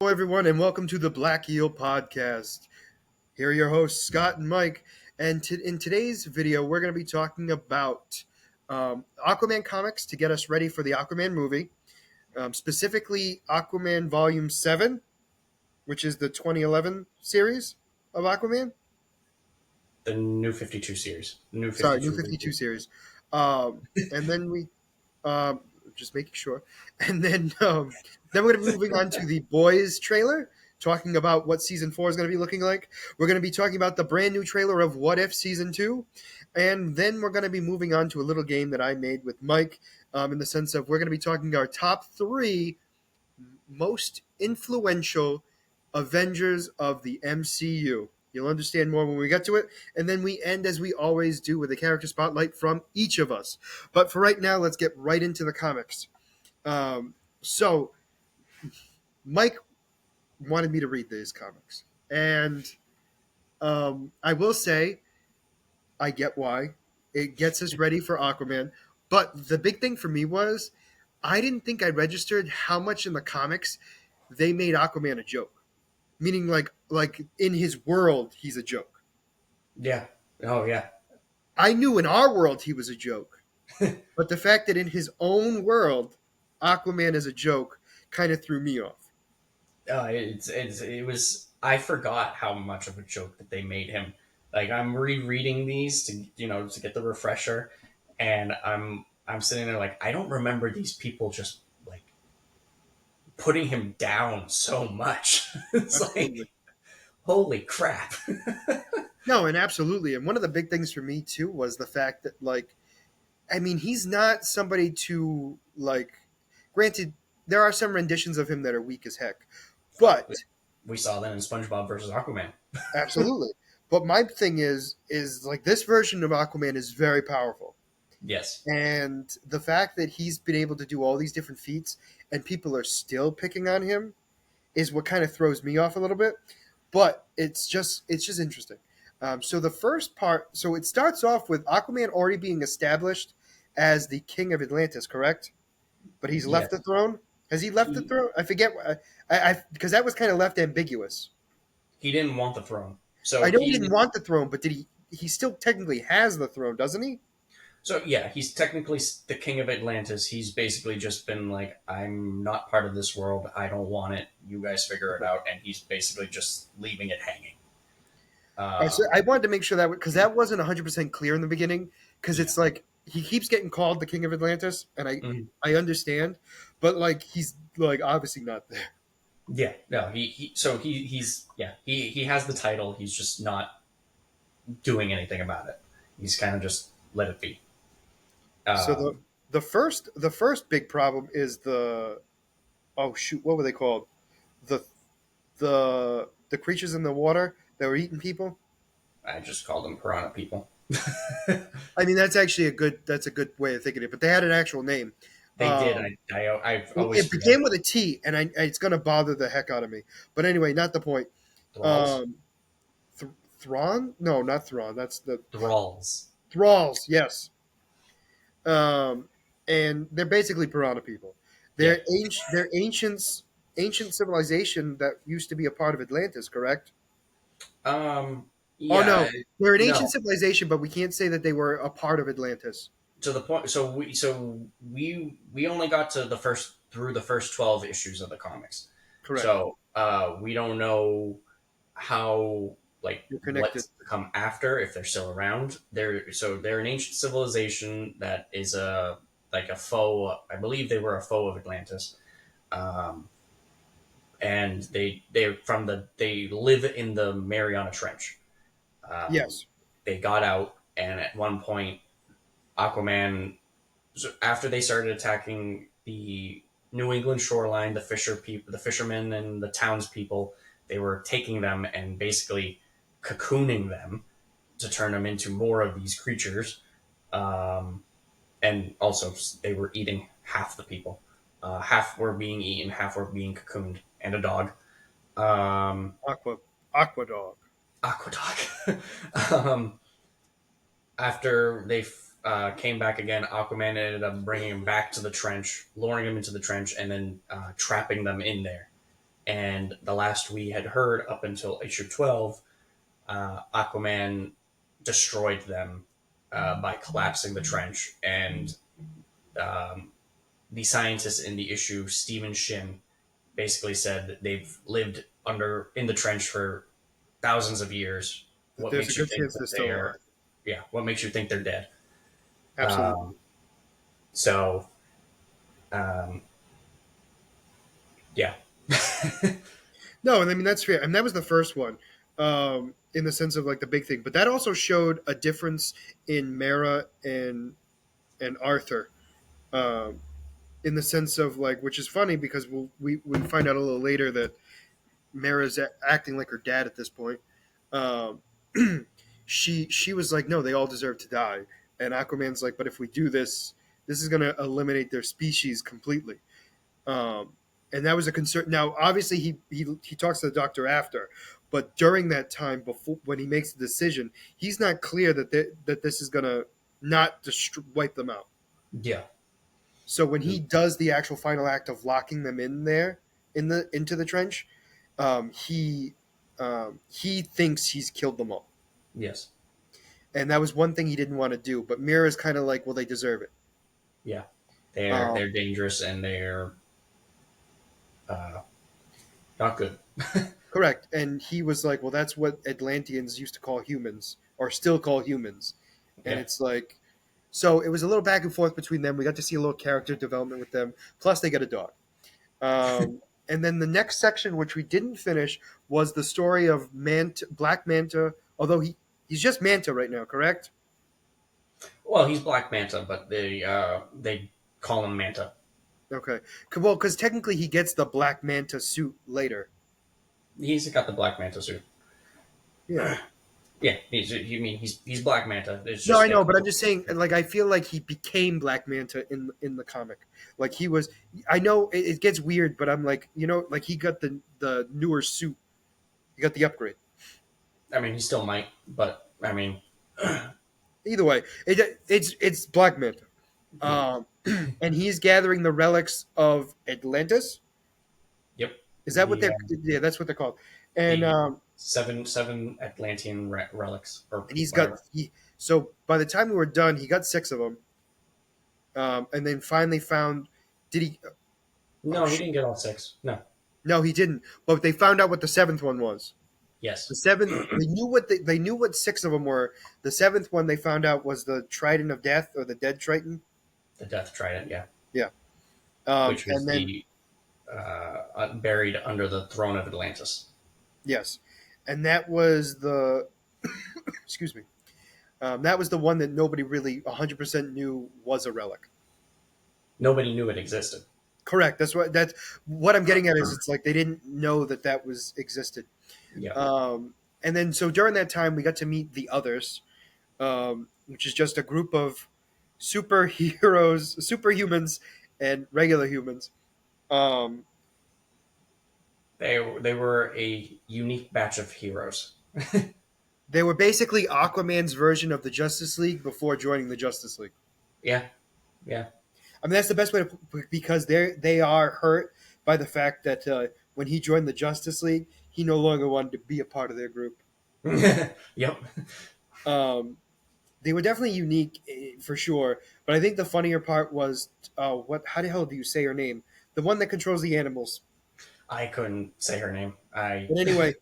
Hello, everyone, and welcome to the Black Eel Podcast. Here are your hosts, Scott and Mike. And in today's video, we're going to be talking about Aquaman comics to get us ready for the Aquaman movie, specifically Aquaman Volume 7, which is the 2011 series of Aquaman. The New 52 series. New Sorry, New 52 52 reboot. series. And then um, just making sure. And then we're going to be moving on to the Boys trailer, talking about what season 4 is going to be looking like. We're going to be talking about the brand new trailer of What If season 2. And then we're going to be moving on to a little game that I made with Mike, in the sense of we're going to be talking our top 3 most influential Avengers of the MCU. You'll understand more when we get to it. And then we end, as we always do, with a character spotlight from each of us. But for right now, let's get right into the comics. So, Mike wanted me to read these comics. And I will say, I get why. It gets us ready for Aquaman. But the big thing for me was, I didn't think I registered how much in the comics they made Aquaman a joke. Meaning, like in his world, he's a joke. Yeah. Oh, yeah. I knew in our world he was a joke, but the fact that in his own world, Aquaman is a joke kind of threw me off. It was. I forgot how much of a joke that they made him. Like I'm rereading these to get the refresher, and I'm sitting there like I don't remember these people just like putting him down so much. It's like Absolutely. holy crap. No, and absolutely. And one of the big things for me too was the fact that, like, I mean, he's not somebody to, like, granted, there are some renditions of him that are weak as heck, Oh, but we saw that in SpongeBob versus Aquaman. absolutely. But my thing is like this version of Aquaman is very powerful. Yes. And the fact that he's been able to do all these different feats and people are still picking on him is what kind of throws me off a little bit. But it's just interesting. So the first part, so it starts off with Aquaman already being established as the king of Atlantis, correct? But he's left the Yes. throne. Has he left the He throne? I forget. I because that was kind of left ambiguous. he didn't want the throne, I so know he didn't he want the throne, but did he? He still technically has the throne, doesn't he? So yeah, he's technically the king of Atlantis. He's basically just been like, I'm not part of this world. I don't want it. You guys figure it Okay. out. And he's basically just leaving it hanging. So Um, I wanted to make sure that because that wasn't 100% clear in the beginning, because yeah. it's like he keeps getting called the king of Atlantis, and I Mhm. I understand, but like he's like obviously not there. Yeah. No. He's yeah. He has the title. He's just not doing anything about it. He's kind of just let it be. So the Um, the first the first big problem is the, oh shoot, what were they called, the the creatures in the water that were eating people. I just called them piranha people. I mean, that's a good way of thinking it, but they had an actual name. They did. Um, I've always it forget. began with a T, and it's going to bother the heck out of me. But anyway, not the point. Thralls. Um, Thrawn? No, not Thrawn. That's the Thralls. Thralls. Yes. Um, and they're basically piranha people. Yeah. They're ancient civilization that used to be a part of Atlantis. Correct? Um. Oh Yeah. no, they're an ancient No. civilization, but we can't say that they were a part of Atlantis. To the point. So we only got to the first through the first 12 issues of the comics. Correct. So we don't know how like You're connected. what's to come after if they're still around. They're an ancient civilization that is a like a foe. I believe they were a foe of Atlantis. Um, and they live in the Mariana Trench. Um, Yes. they got out, and at one point, Aquaman. So after they started attacking the New England shoreline, the fishermen, and the townspeople, they were taking them and basically cocooning them to turn them into more of these creatures. Um, and also, they were eating half the people. Half were being eaten, half were being cocooned, and a dog. Um, Aqua Aqua Dog. Aquadog. After they came back again, Aquaman ended up bringing him back to the trench, luring him into the trench, and then trapping them in there. And the last we had heard up until issue 12, Aquaman destroyed them by collapsing the trench. And um, the scientist in the issue, Stephen Shin, basically said that they've lived under in the trench for thousands of years. That What there's a makes you good think chance that they're still they're alive. yeah? What makes you think they're dead? Absolutely. Um, so um, yeah, No, and I mean that's fair. And that was the first one, in the sense of like the big thing. But that also showed a difference in Mara and Arthur, um, in the sense of like, which is funny because we find out a little later that Mara's acting like her dad at this point. Um, she was like, no, they all deserve to die, and Aquaman's like, but if we do this, this is going to eliminate their species completely. Um, and that was a concern. Now, obviously, he talks to the doctor after, but during that time, before when he makes the decision, he's not clear that this is going to not wipe them out. yeah, So when he does the actual final act of locking them in there into the trench, um, he he thinks he's killed them all, yes, and that was one thing he didn't want to do. But Mira's kind of like, well, they deserve it. yeah. They're Um, dangerous and they're uh, not good. Correct. And he was like, well, that's what Atlanteans used to call humans, or still call humans. And Yeah. it's like, so it was a little back and forth between them. We got to see a little character development with them. Plus, they got a dog. And then the next section, which we didn't finish, was the story of Black Manta. Although he's just Manta right now, correct? Well, he's Black Manta, but they call him Manta. Okay. Well, because technically he gets the Black Manta suit later. He's got the Black Manta suit. Yeah. Yeah, you mean he's Black Manta. It's No, just I they know, but I'm call just saying. Like, I feel like he became Black Manta in the comic. Like he was. I know it gets weird, but I'm like, like he got the newer suit. He got the upgrade. I mean, he still might, but I mean, Either way, it's Black Manta. yeah, Um, and he's gathering the relics of Atlantis. yep. Is that what The they're? Yeah, that's what they're called. And the um, seven Atlantean relics or and he's got whatever. so by the time we were done, he got six of them. And then finally found. Did he? Oh No, he shit! didn't get all six. No. No, he didn't. But they found out what the seventh one was. The Yes, seventh, they knew what six of them were. The seventh one they found out was the Trident of Death, or the Dead Triton. the Death Trident. Yeah, Yeah. which was And then the buried under the throne of Atlantis. yes, and that was the excuse me. That was the one that nobody really 100% knew was a relic. Nobody knew it existed. Correct. That's what I'm getting at is it's like they didn't know that was existed. Yeah. And then so during that time we got to meet the others, which is just a group of superheroes, superhumans, and regular humans. Um, They were a unique batch of heroes. they were basically Aquaman's version of the Justice League before joining the Justice League. Yeah, yeah, I mean, that's the best way to because they are hurt by the fact that when he joined the Justice League, he no longer wanted to be a part of their group. yep. Um, they were definitely unique for sure, but I think the funnier part was what? How the hell do you say her name? The one that controls the animals. I couldn't say her name. I But anyway,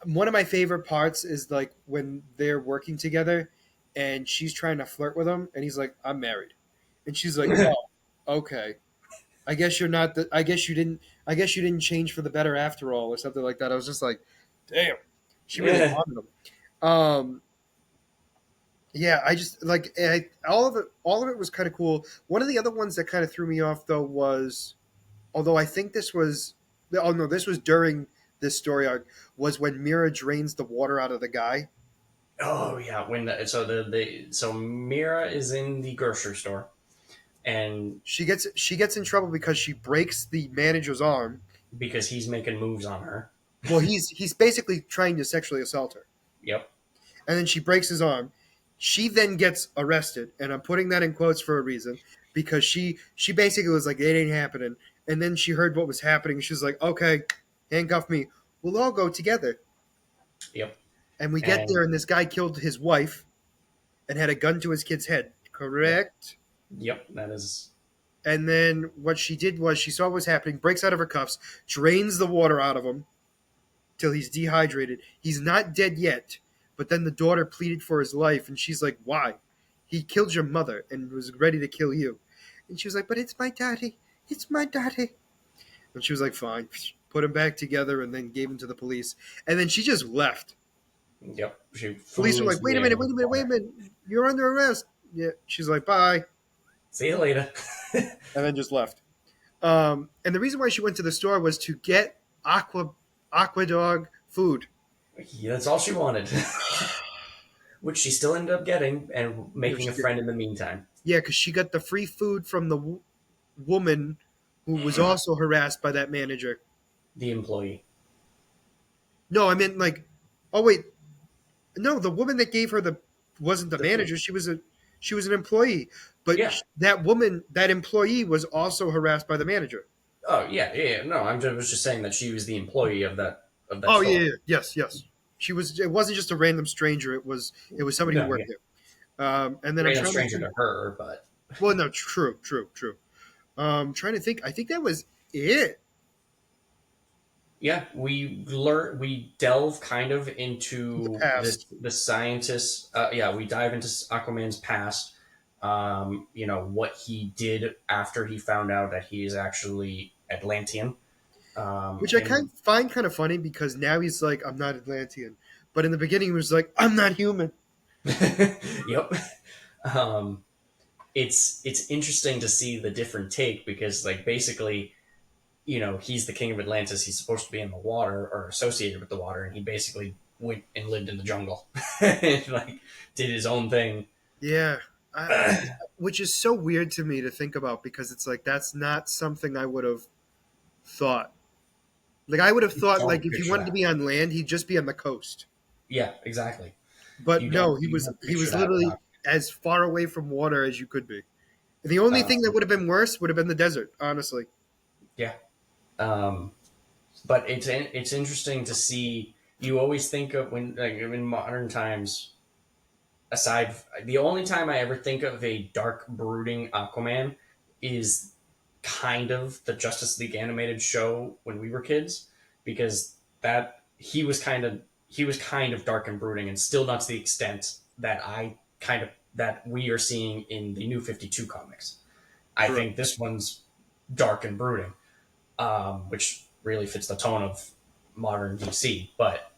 one of my favorite parts is like when they're working together, and she's trying to flirt with him, and he's like, "I'm married," and she's like, "Oh, okay." I guess you're not the. I guess you didn't. I guess you didn't change for the better after all, or something like that. I was just like, damn, she really yeah. wanted him. Yeah, I just like all of it. All of it was kind of cool. One of the other ones that kind of threw me off though was, although I think this was, oh no, this was during this story arc, was when Mira drains the water out of the guy. Oh yeah. When so Mira is in the grocery store and She gets in trouble because she breaks the manager's arm. because he's making moves on her. Well, he's basically trying to sexually assault her. Yep. And then she breaks his arm. She then gets arrested, and I'm putting that in quotes for a reason because she basically was like, "It ain't happening." And then she heard what was happening. She was like, "Okay." handcuff me. We'll all go together. Yep. And we get And there, and this guy killed his wife and had a gun to his kid's head. yeah. Correct? Yep. That is. And then what she did was she saw what was happening, breaks out of her cuffs, drains the water out of him till he's dehydrated. He's not dead yet, but then the daughter pleaded for his life, and she's like, "Why? He killed your mother and was ready to kill you." And she was like, "But it's my daddy. It's my daddy." And she was like, "Fine." Put him back together and then gave him to the police. And then she just left. Yep. She Police flew were into like, the "Wait a air minute, with wait a minute, wait a water. minute. You're under arrest." Yeah. She's like, "Bye." See you later. And then just left. And the reason why she went to the store was to get Aqua Dog food. Yeah, that's all she wanted, which she still ended up getting and You know, making she a did. friend in the meantime. Yeah, because she got the free food from the woman who was also harassed by that manager. The employee. No, I meant like, oh wait, no, the woman that gave her the wasn't the The food. manager. She was an employee, but Yeah. that woman, that employee, was also harassed by the manager. Oh yeah, yeah, yeah. No, was just saying that she was the employee of that Oh yeah, store. yeah, yes, yes. She was. It wasn't just a random stranger. It was somebody who No, yeah. worked there. And then I'm Random trying to stranger think. to her, but Well, no, true, true, true. Trying to think. I think that was it. yeah, we delve kind of The into past, the scientists. Yeah, we dive into Aquaman's past. What he did after he found out that he is actually Atlantean. which I And find kind of funny because now he's like, I'm not Atlantean, but in the beginning he was like, I'm not human. yep. Um, it's interesting to see the different take because like basically he's the king of Atlantis. He's supposed to be in the water or associated with the water, and he basically went and lived in the jungle, and like did his own thing. Yeah, which is so weird to me to think about because it's like that's not something I would have thought. Like I would have thought like Don't if he picture wanted to that. be on land, he'd just be on the coast. Yeah, exactly. But no, he You was don't he picture was that literally without. as far away from water as you could be. The only thing that Um, would have been worse would have been the desert, honestly. yeah, um, but it's interesting to see. You always think of when like in modern times. Aside, the only time I ever think of a dark, brooding Aquaman is kind of the Justice League animated show when we were kids, because that he was kind of dark and brooding, and still not to the extent that I kind of that we are seeing in the New 52 comics. I Correct. think this one's dark and brooding, which really fits the tone of modern DC. But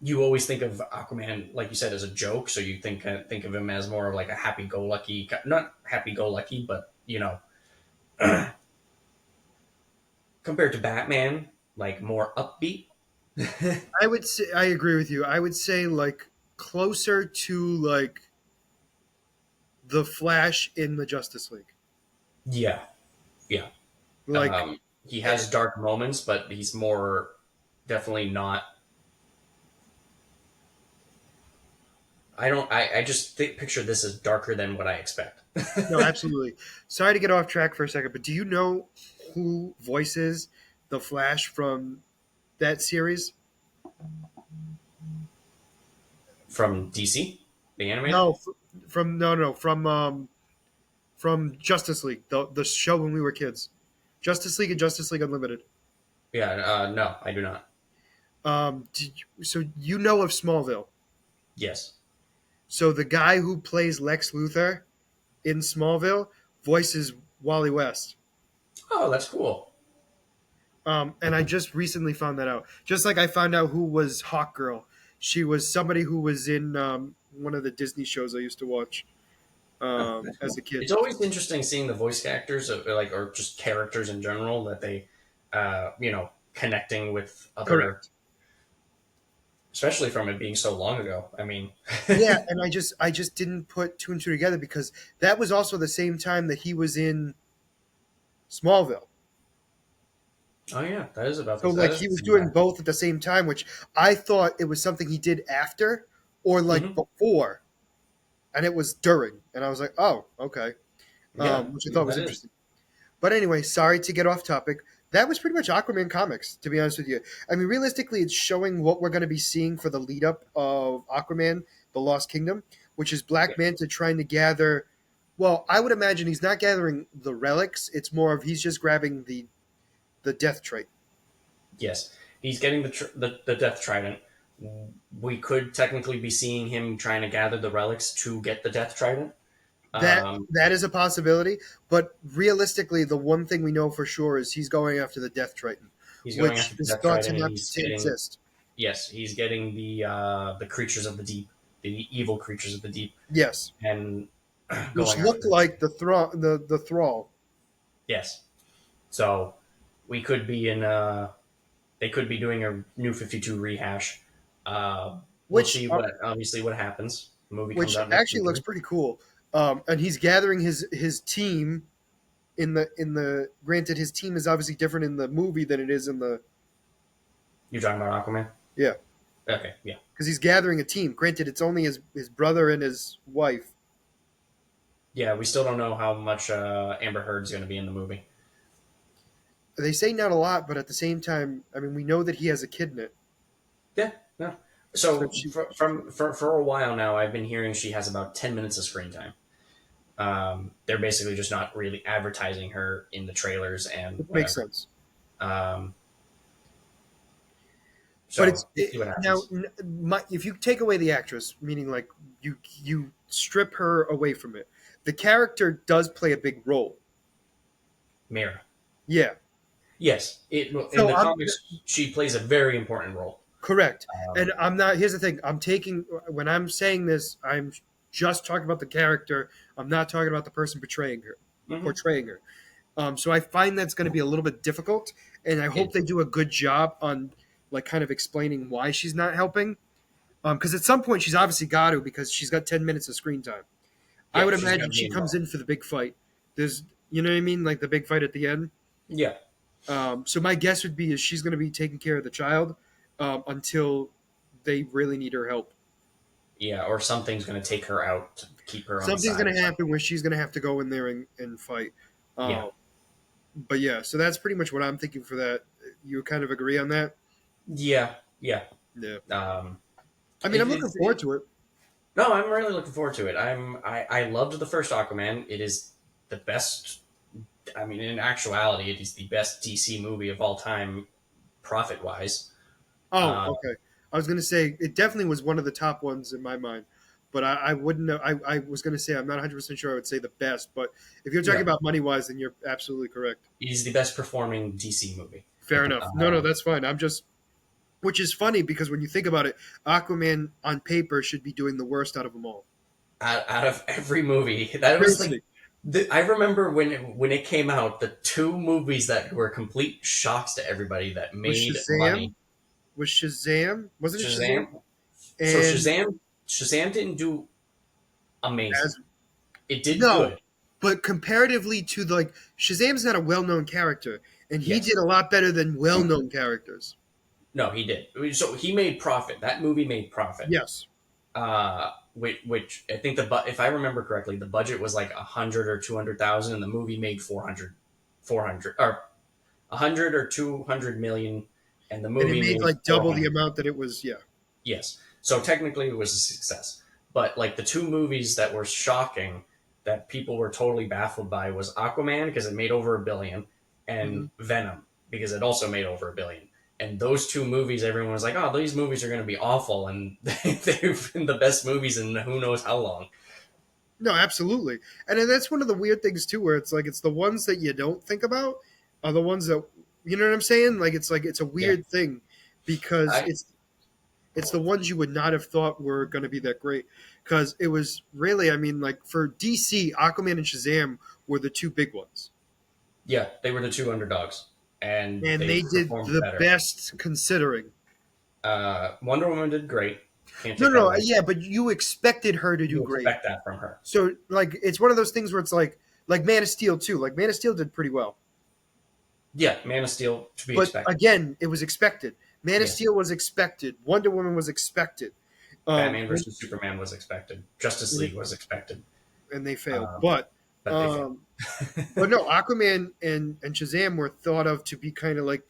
you always think of Aquaman, like you said, as a joke. So you think of him as more of like a happy-go-lucky, not happy-go-lucky, but compared to Batman, like more upbeat. I would say I agree with you. I would say like closer to like the Flash in the Justice League. Yeah, yeah. Like He eh, has dark moments, but he's more definitely not. I don't. I just picture this as darker than what I expect. no, absolutely. Sorry to get off track for a second, but do you know who voices the Flash from that series? From DC, the animated. No, from no, no, from Justice League, the show when we were kids. Justice League and Justice League Unlimited. Yeah, no, I do not. So you know of Smallville. Yes. So the guy who plays Lex Luthor in Smallville voices Wally West. Oh, that's cool. And I just recently found that out. Just like I found out who was Hawkgirl. She was somebody who was in one of the Disney shows I used to watch Oh, that's as cool. a kid. It's always interesting seeing the voice actors of like or just characters in general that they connecting with other, Correct. especially from it being so long ago. I mean, Yeah, and I just didn't put two and two together because that was also the same time that he was in Smallville. oh yeah, that is about So this. That like is he the was same doing guy. both at the same time, which I thought it was something he did after or like Hmm. before, and it was during, and I was like, oh, okay, Yeah, which I no, thought was that is. interesting. But anyway, sorry to get off topic. that was pretty much Aquaman comics, to be honest with you. I mean, realistically, it's showing what we're going to be seeing for the lead up of Aquaman, the Lost Kingdom, which is Black Manta trying to gather. Well, I would imagine he's not gathering the relics. It's more of he's just grabbing the death trait. Yes, he's getting the Death Trident. We could technically be seeing him trying to gather the relics to get the Death Trident. That Um, that is a possibility, but realistically, the one thing we know for sure is he's going after the Death Triton, he's going which after the is Death thought to Trident, and not he's to getting exist. yes, he's getting the creatures of the deep, the evil creatures of the deep, Yes, and which going looked after like the thrall. yes. So we could be in. They could be doing a New 52 rehash. We'll which see uh, what obviously what happens. The movie comes which out next actually looks weekend. pretty cool. And he's gathering his team in the. Granted, his team is obviously different in the movie than it is in the. You're talking about Aquaman? Yeah, Okay, yeah. because he's gathering a team. Granted, it's only his brother and his wife. Yeah, we still don't know how much Amber Heard's going to be in the movie. They say not a lot, but at the same time, I mean, we know that he has a kid in it. Yeah, no. So So for a while now, I've been hearing she has about 10 minutes of screen time. They're basically just not really advertising her in the trailers and it makes whatever. sense. Um, But so we'll see what now, happens. if you take away the actress, meaning like you strip her away from it, the character does play a big role. Mira. Yeah. Yes, in So the I'm comics, she plays a very important role. correct, and Um, I'm not. Here's the thing: I'm taking when I'm saying this, I'm just talking about the character. I'm not talking about the person portraying her. mhm. Portraying her. So I find that's going to be a little bit difficult, and I hope It- they do a good job on like kind of explaining why she's not helping. Because at some point she's obviously got to because she's got 10 minutes of screen time. I yeah, would she's got to imagine be she comes involved. in for the big fight. There's, you know what I mean, like the big fight at the end. Yeah, So my guess would be is she's going to be taking care of the child until they really need her help. yeah, or something's going to take her out to keep her on the Something's side going or to happen something. where she's going to have to go in there and fight. Yeah, Uh, but yeah, so that's pretty much what I'm thinking for that. You kind of agree on that? yeah, yeah. Yeah. Um, I mean, it, I'm looking it's forward to it. no, I'm really looking forward to it. I loved the first Aquaman. It is the best. I mean, in actuality, it is the best DC movie of all time, profit wise. Oh, Uh, okay. I was going to say it definitely was one of the top ones in my mind, but I wouldn't know. I was going to say I'm not 100% sure I would say the best, but if you're talking yeah, about money wise, then you're absolutely correct. it is the best performing DC movie. Fair enough. No, Um, that's fine. I'm just, which is funny because when you think about it, Aquaman on paper should be doing the worst out of them all. out of every movie, that was like Seriously, I remember when it came out, the two movies that were complete shocks to everybody that was made Shazam? money. Was Shazam? Wasn't it Shazam? Shazam. So And Shazam didn't do amazing. as It did no, good. but comparatively to the, like Shazam's not a well-known character, and he did Yes. a lot better than well-known characters. No, he did. So he made profit. That movie made profit. Yes. Which I think if I remember correctly, the budget was like 100 or 200,000, and the movie made 400 or 100 or 200 million, and the And it movie made made like four double the hundred. amount that it was. Yeah. Yes. So technically, it was a success. But like the two movies that were shocking that people were totally baffled by was Aquaman because it made over 1 billion, Hmm. and Venom because it also made over 1 billion. And those two movies, everyone was like, "Oh, these movies are going to be awful," and they've been the best movies in who knows how long. No, absolutely. And then that's one of the weird things too, where it's like it's the ones that you don't think about are the ones that you know what I'm saying. Like it's a Yeah, weird thing because I it's the ones you would not have thought were going to be that great because it was really I mean like for DC, Aquaman and Shazam were the two big ones, yeah, they were the two underdogs, and and they they did performed the better. best considering. Wonder Woman did great. Can't No, take that no, away. yeah, but you expected her to do You great. expect that from her. So like it's one of those things where it's like Man of Steel too. Like Man of Steel did pretty well. Yeah, Man of Steel to be But expected. again, it was expected. Man of Yeah. Steel was expected. Wonder Woman was expected. Um, Batman versus Superman was expected. Justice League was expected. and they failed. Um, But but they failed. Um, but no, Aquaman and Shazam were thought of to be kind of like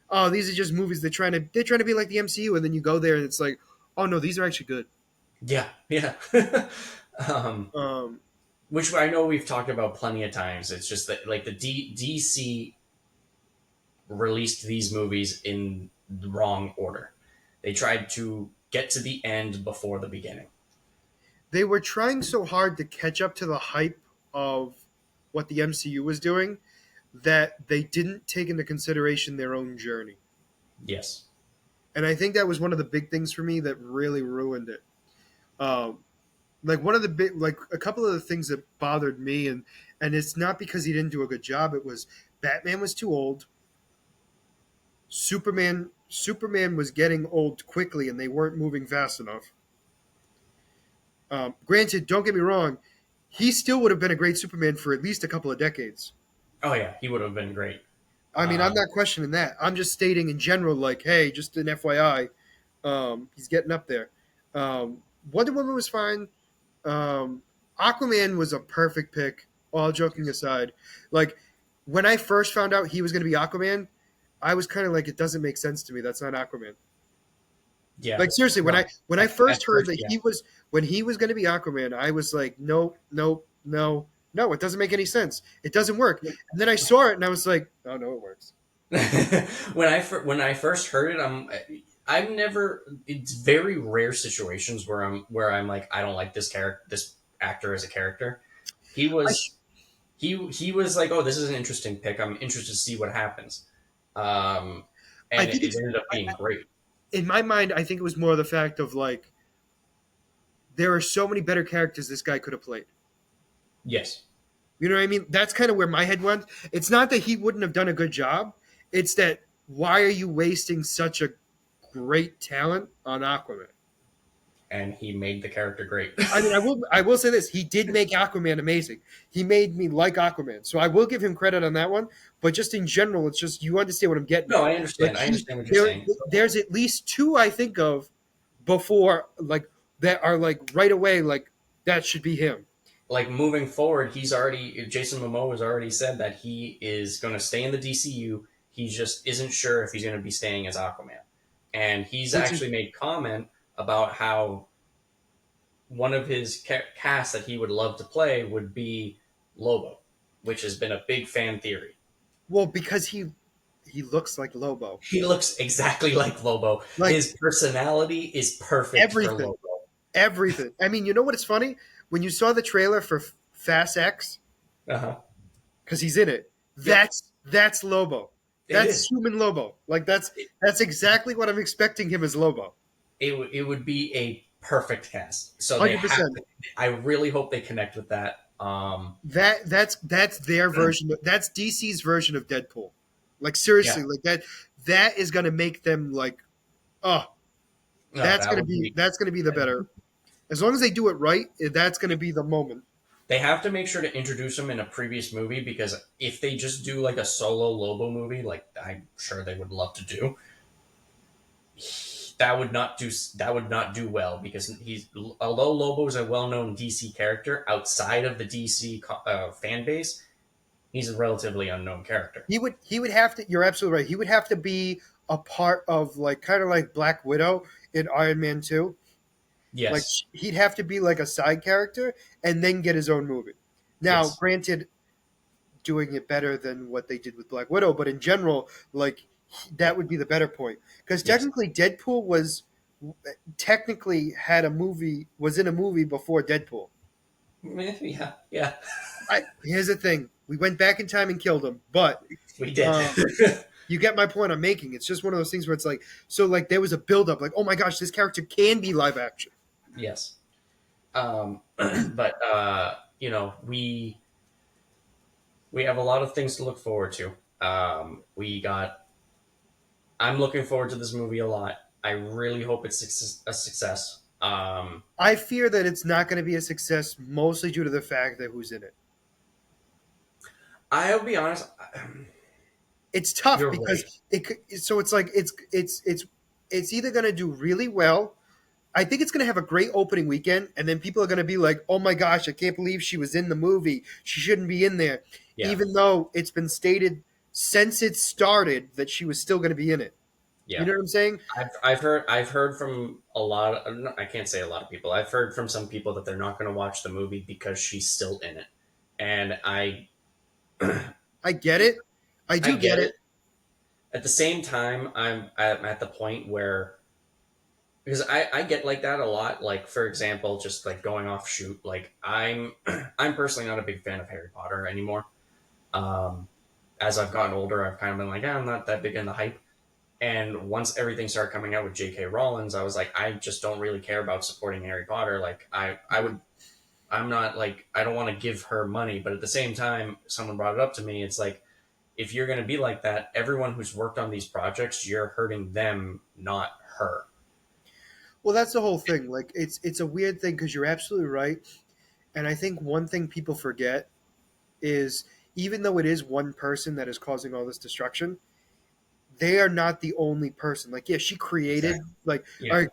oh, these are just movies they're trying to be like the MCU, and then you go there and it's like, oh no, these are actually good. Yeah, yeah. um, Um, which I know we've talked about plenty of times. It's just that like the DC released these movies in the wrong order. They tried to get to the end before the beginning. they were trying so hard to catch up to the hype of what the MCU was doing that they didn't take into consideration their own journey. Yes. And I think that was one of the big things for me that really ruined it. Um, like one of the big, like a couple of the things that bothered me, and it's not because he didn't do a good job. It was Batman was too old. Superman was getting old quickly, and they weren't moving fast enough. Granted, don't get me wrong, he still would have been a great Superman for at least a couple of decades. Oh yeah, he would have been great. I mean, I'm Um, not questioning that. I'm just stating in general, like, hey, just an FYI, he's getting up there. Wonder Woman was fine. Um, Aquaman was a perfect pick. All joking aside, like when I first found out he was going to be Aquaman, I was kind of like, it doesn't make sense to me. That's not Aquaman. yeah. Like seriously, when No. I At first heard first, that yeah. he was when he was going to be Aquaman, I was like, no, no, no, no. It doesn't make any sense. It doesn't work. And then I saw it, and I was like, oh no, it works. When I first heard it, I'm never. It's very rare situations where I'm like I don't like this actor as a character. He I, was he was like, oh, this is an interesting pick. I'm interested to see what happens. Um, I and think it it's ended up being great. in my mind. I think it was more the fact of like there are so many better characters this guy could have played. Yes. You know what I mean? That's kind of where my head went. It's not that he wouldn't have done a good job. It's that why are you wasting such a great talent on Aquaman? And he made the character great. I mean, I will say this: he did make Aquaman amazing. He made me like Aquaman, so I will give him credit on that one. But just in general, it's just you understand what I'm getting No, at. I Like understand. I he understand what you're there, saying. there's at least two I think of before like that are like right away like that should be him. Like moving forward, he's already Jason Momoa has already said that he is going to stay in the DCU. He just isn't sure if he's going to be staying as Aquaman, and he's Which is actually made comment about how one of his cast that he would love to play would be Lobo, which has been a big fan theory. well because he looks like Lobo, He looks exactly like Lobo. like His personality is perfect for everything, Lobo. everything. I mean, you know what? It's funny when you saw the trailer for Fast X Uh huh. because he's in it. Yep, That's Lobo. it That's is. human Lobo. Like that's exactly what I'm expecting him as Lobo. It would be a perfect cast. So they 100%. have to. I really hope they connect with that. That's their version. That's DC's version of Deadpool. Like Yeah, seriously, like that is gonna make them like, oh, no, that would be. that's gonna be the better. As long as they do it right, that's gonna be the moment. They have to make sure to introduce him in a previous movie because if they just do like a solo Lobo movie, like I'm sure they would love to do, that would not do well because he's although Lobo is a well known DC character outside of the DC fan base, he's a relatively unknown character. He would have to. You're absolutely right. He would have to be a part of like kind of like Black Widow in Iron Man 2. Like Yes, he'd have to be like a side character and then get his own movie. Now, yes, granted, doing it better than what they did with Black Widow, but in general, like that would be the better point because yes. technically Deadpool was technically had a movie was in a movie before Deadpool. Yeah, yeah, Here's the thing: we went back in time and killed him, but we did. um, you get my point I'm making. It's just one of those things where it's like, so like there was a build up, like oh my gosh, this character can be live action. Yes, but we have a lot of things to look forward to. We got. I'm looking forward to this movie a lot. I really hope it's a success. I fear that it's not going to be a success, mostly due to the fact that who's in it. I'll be honest. It's tough You're right. because so it's like it's either going to do really well I think it's going to have a great opening weekend, and then people are going to be like, "Oh my gosh, I can't believe she was in the movie. She shouldn't be in there," Yeah, even though it's been stated since it started that she was still going to be in it. You yeah. know what I'm saying? I've heard from a lot of, I can't say a lot of people. I've heard from some people that they're not going to watch the movie because she's still in it, and I get it. I I do get get it. it. At the same time, I'm at the point where, because I get like that a lot. Like, for example, just like going off shoot, like I'm personally not a big fan of Harry Potter anymore. Um, as I've gotten older, I've kind of been like, I'm not that big in the hype. And once everything started coming out with J.K. Rowling's, I was like, I just don't really care about supporting Harry Potter. Like, I'm not like, I don't want to give her money, but at the same time, someone brought it up to me. It's like, if you're going to be like that, everyone who's worked on these projects, you're hurting them, not her. Well, that's the whole thing. Like, it's a weird thing because you're absolutely right, and I think one thing people forget is even though it is one person that is causing all this destruction, they are not the only person. Like, yeah, she created, Exactly. like, all Yeah. right,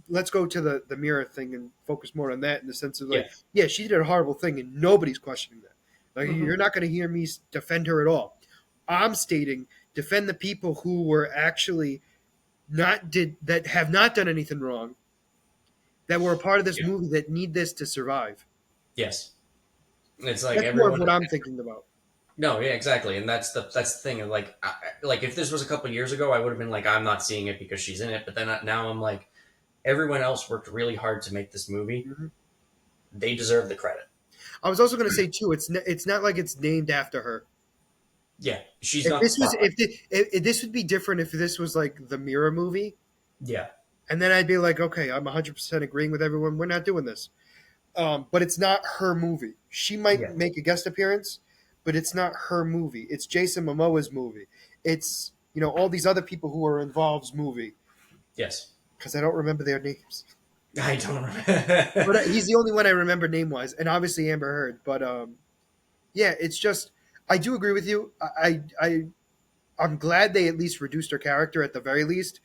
let's go to the mirror thing and focus more on that in the sense of Yeah. like, yeah, she did a horrible thing and nobody's questioning that. Like, Hmm. you're not going to hear me defend her at all. I'm stating defend the people who were actually not did that have not done anything wrong that were a part of this Yeah. movie that need this to survive. Yes. It's like That's more of everyone. what I'm thinking about. No, yeah, exactly, and that's the thing. Like, like if this was a couple years ago, I would have been like, I'm not seeing it because she's in it. But then now I'm like, everyone else worked really hard to make this movie. Mhm. They deserve the credit. I was also going to say too, it's not like it's named after her. Yeah, she's If not the this was spotlight. if this would be different if this was like the Mirror movie, Yeah, and then I'd be like, okay, I'm 100% agreeing with everyone. We're not doing this. But it's not her movie. She might yeah, make a guest appearance, but it's not her movie. It's Jason Momoa's movie. It's all these other people who are involved's movie yes. because I don't remember their names. I don't But remember. he's the only one I remember name wise, and obviously Amber Heard. But yeah, it's just I do agree with you. I'm glad they at least reduced her character at the very least.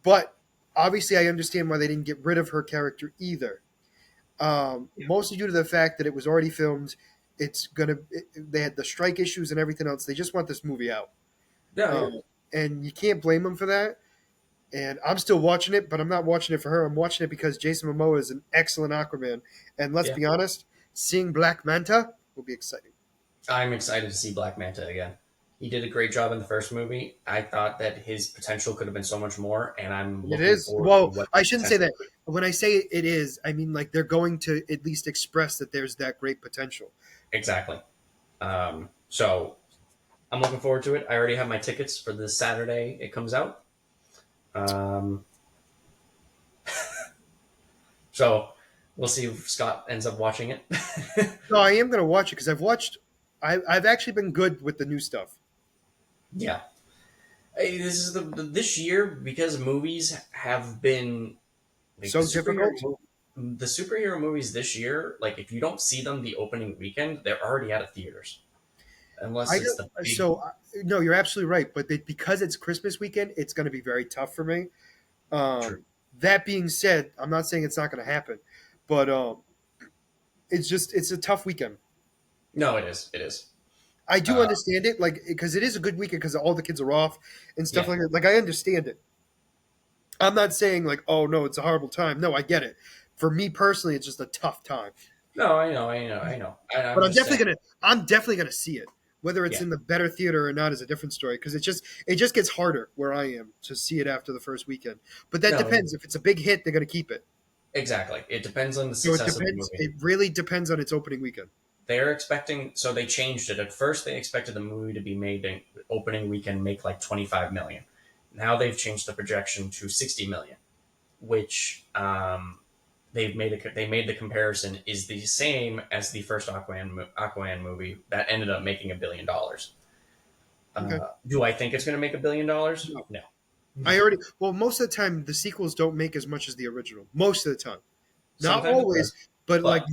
But obviously, I understand why they didn't get rid of her character either. Mostly due to the fact that it was already filmed. They had the strike issues and everything else. They just want this movie out, Yeah, yeah. um, and you can't blame them for that. And I'm still watching it, but I'm not watching it for her. I'm watching it because Jason Momoa is an excellent Aquaman. And let's Yeah. be honest, seeing Black Manta will be exciting. I'm excited to see Black Manta again. He did a great job in the first movie. I thought that his potential could have been so much more, and I'm And it looking is. forward to Well, what I his shouldn't say potential that. could be. When I say it is, I mean like they're going to at least express that there's that great potential. Exactly. So I'm looking forward to it. I already have my tickets for this Saturday. It comes out. Um, so we'll see if Scott ends up watching it. No, I am going to watch it because I've watched. I've actually been good with the new stuff. Yeah. Hey, this is this year, because movies have been like So difficult. the superhero movies this year. Like, if you don't see them the opening weekend, they're already out of theaters, unless I it's the don't. big. No, you're absolutely right. But because it's Christmas weekend, it's going to be very tough for me. True. Um, that being said, I'm not saying it's not going to happen, but it's a tough weekend. No, it is. It is. I do Uh, understand it, like because it is a good weekend because all the kids are off and stuff yeah. like that. Like I understand it. I'm not saying like, oh no, it's a horrible time. No, I get it. For me personally, it's just a tough time. No, I know. I know. I know. And I'm But just saying. I'm definitely gonna see it. Whether it's Yeah. in the better theater or not is a different story because it just gets harder where I am to see it after the first weekend. But that No. depends. If it's a big hit, they're gonna keep it. Exactly. It depends on the So it success of the depends. movie. It really depends on its opening weekend. They're expecting, so they changed it. At first, they expected the movie to be made in opening weekend make like 25 million. Now they've changed the projection to 60 million, which they made the comparison is the same as the first Aquaman movie that ended up making $1 billion. Okay. Do I think it's going to make $1 billion? No. No. I already well most of the time the sequels don't make as much as the original. Most of the time. Not Sometimes it always, does, but but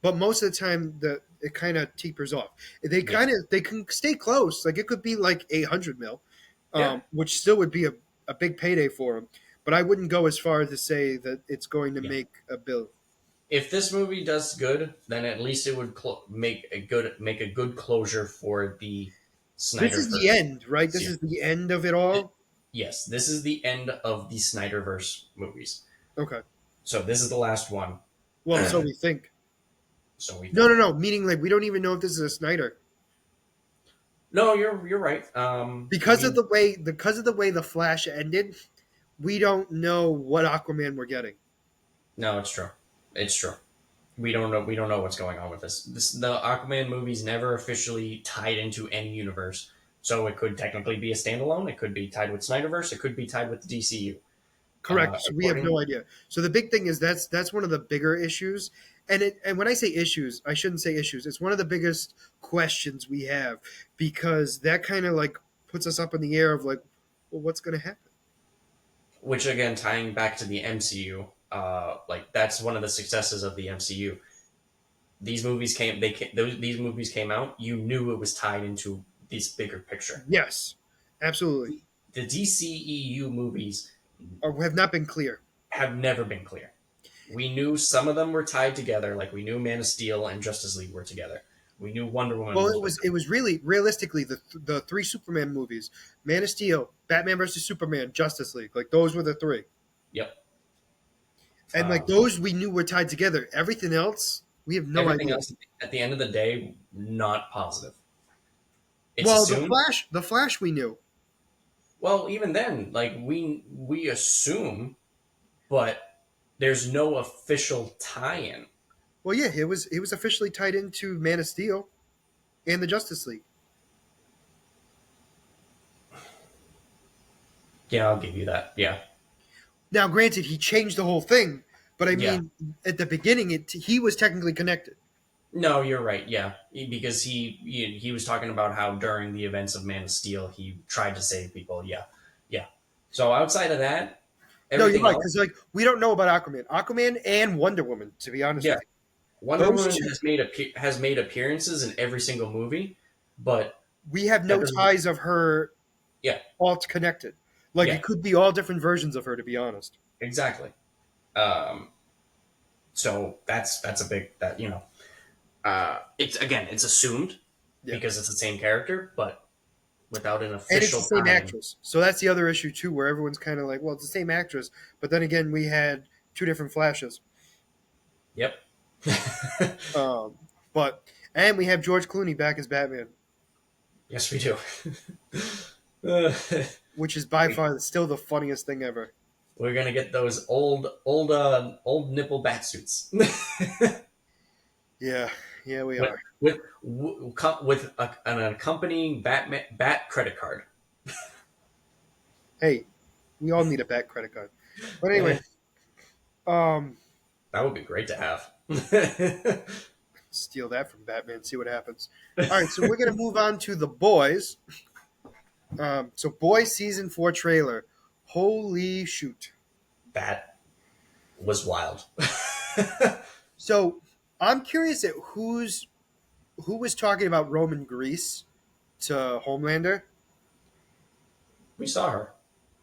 but most of the time it kind of tapers off. They yeah, they can stay close. Like it could be like 800 mil, yeah, which still would be a big payday for them. but I wouldn't go as far as to say that it's going to Yeah. make a bill. If this movie does good, then at least it would make a good closure for the This is the Snyderverse. end, right? This Yeah. is the end of it all. Yes, this is the end of the Snyderverse movies. Okay. So this is the last one. Well, so we think. So we No, think. no, no. Meaning, like, we don't even know if this is a Snyder No, you're right. We because of the way the Flash ended. We don't know what Aquaman we're getting. no, it's true. It's true. We don't know what's going on with this. The Aquaman movie's never officially tied into any universe, so it could technically be a standalone. It could be tied with Snyderverse. It could be tied with the DCU. Correct. So we have According, no idea. So the big thing is that's one of the bigger issues. And when I say issues, I shouldn't say issues. It's one of the biggest questions we have because that kind of like puts us up in the air of like, well, what's going to happen? which again tying back to the MCU, like that's one of the successes of the MCU. These movies came out. You knew it was tied into this bigger picture. Yes, absolutely. The DCEU movies Or have not been clear. have never been clear. We knew some of them were tied together, like we knew Man of Steel and Justice League were together. We knew Wonder Woman Well, was with it them. was really realistically the three Superman movies: Man of Steel, Batman versus Superman, Justice League. Like those were the three, Yep. and like Um, those we knew were tied together. Everything else, we have no Everything idea. else, at the end of the day, not positive. It's Well, assumed. The Flash, we knew. Well, even then, like we assume, but there's no official tie-in. Well, yeah, it was officially tied into Man of Steel and the Justice League. Yeah, I'll give you that. Yeah, Now, granted, he changed the whole thing, but I yeah. mean, at the beginning, he was technically connected. No, you're right. Yeah, because he was talking about how during the events of Man of Steel, he tried to save people. Yeah, yeah. So outside of that, No, you're everything right else, because like we don't know about Aquaman and Wonder Woman. To be honest yeah. with you, Wonder those Woman two has made appearances in every single movie, but we have that no doesn't. ties of her Yeah, all connected. Like yeah, it could be all different versions of her. To be honest. exactly. Um, so that's a big that it's again it's assumed Yeah. because it's the same character, but without an And it's official the same tie-in. actress. So that's the other issue too, where everyone's kind of like, well, it's the same actress, but then again, we had two different flashes. Yep. Um, but and we have George Clooney back as Batman, Yes, we do. Uh, which is by we, far still the funniest thing ever. we're gonna get those old nipple bat suits Yeah, yeah, we with are. an accompanying bat credit card. Hey, we all need a Bat credit card. But anyway, That um, would be great to have. steal that from Batman. See what happens. All right, so we're gonna move on to the boys. So Boys season 4 trailer. Holy shoot! That was wild. So I'm curious at who was talking about Roman Greece to Homelander. We saw her.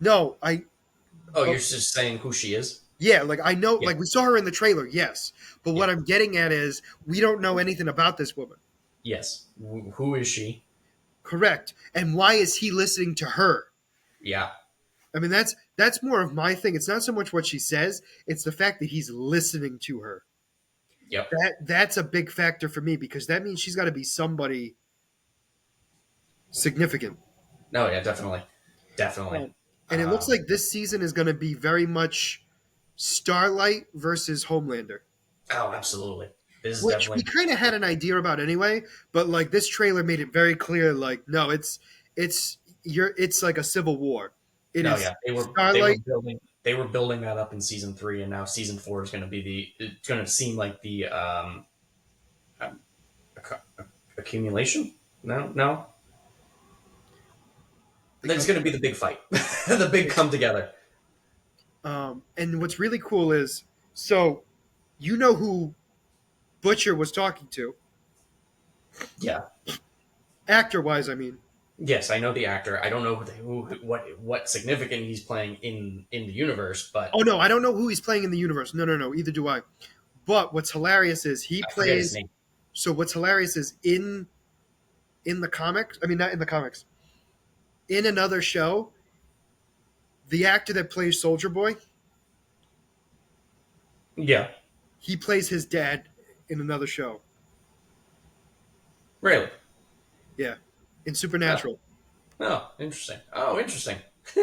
No, Oh, oh, you're just saying who she is? yeah, like I know, Yeah. like we saw her in the trailer, yes. But Yeah. what I'm getting at is we don't know anything about this woman. Yes. Who is she? Correct. And why is he listening to her? Yeah. I mean, that's more of my thing. It's not so much what she says; it's the fact that he's listening to her. Yep. That's a big factor for me because that means she's got to be somebody significant. No, yeah, definitely. Definitely. And it looks Um, like this season is going to be very much Starlight versus Homelander, oh, absolutely. This is which we definitely. kind of had an idea about anyway. But like this trailer made it very clear, like no, it's like a civil war. It No, is yeah. Starlight. They were building that up in season 3, and now season 4 is going to be it's going to seem like the um, accumulation. No. It's going to be the big fight, the big come together. And what's really cool is so you know who Butcher was talking to, Yeah. actor wise. I mean, Yes, I know the actor. I don't know what significant he's playing in the universe, Oh but no, I don't know who he's playing in the universe. No, no, no. Either do I. But what's hilarious is he I forget his plays. name. So what's hilarious is in the comics. I mean, not in the comics. In another show, the actor that plays Soldier Boy, Yeah, he plays his dad in another show. really. Yeah, in Oh, Supernatural. oh, interesting. Oh, interesting.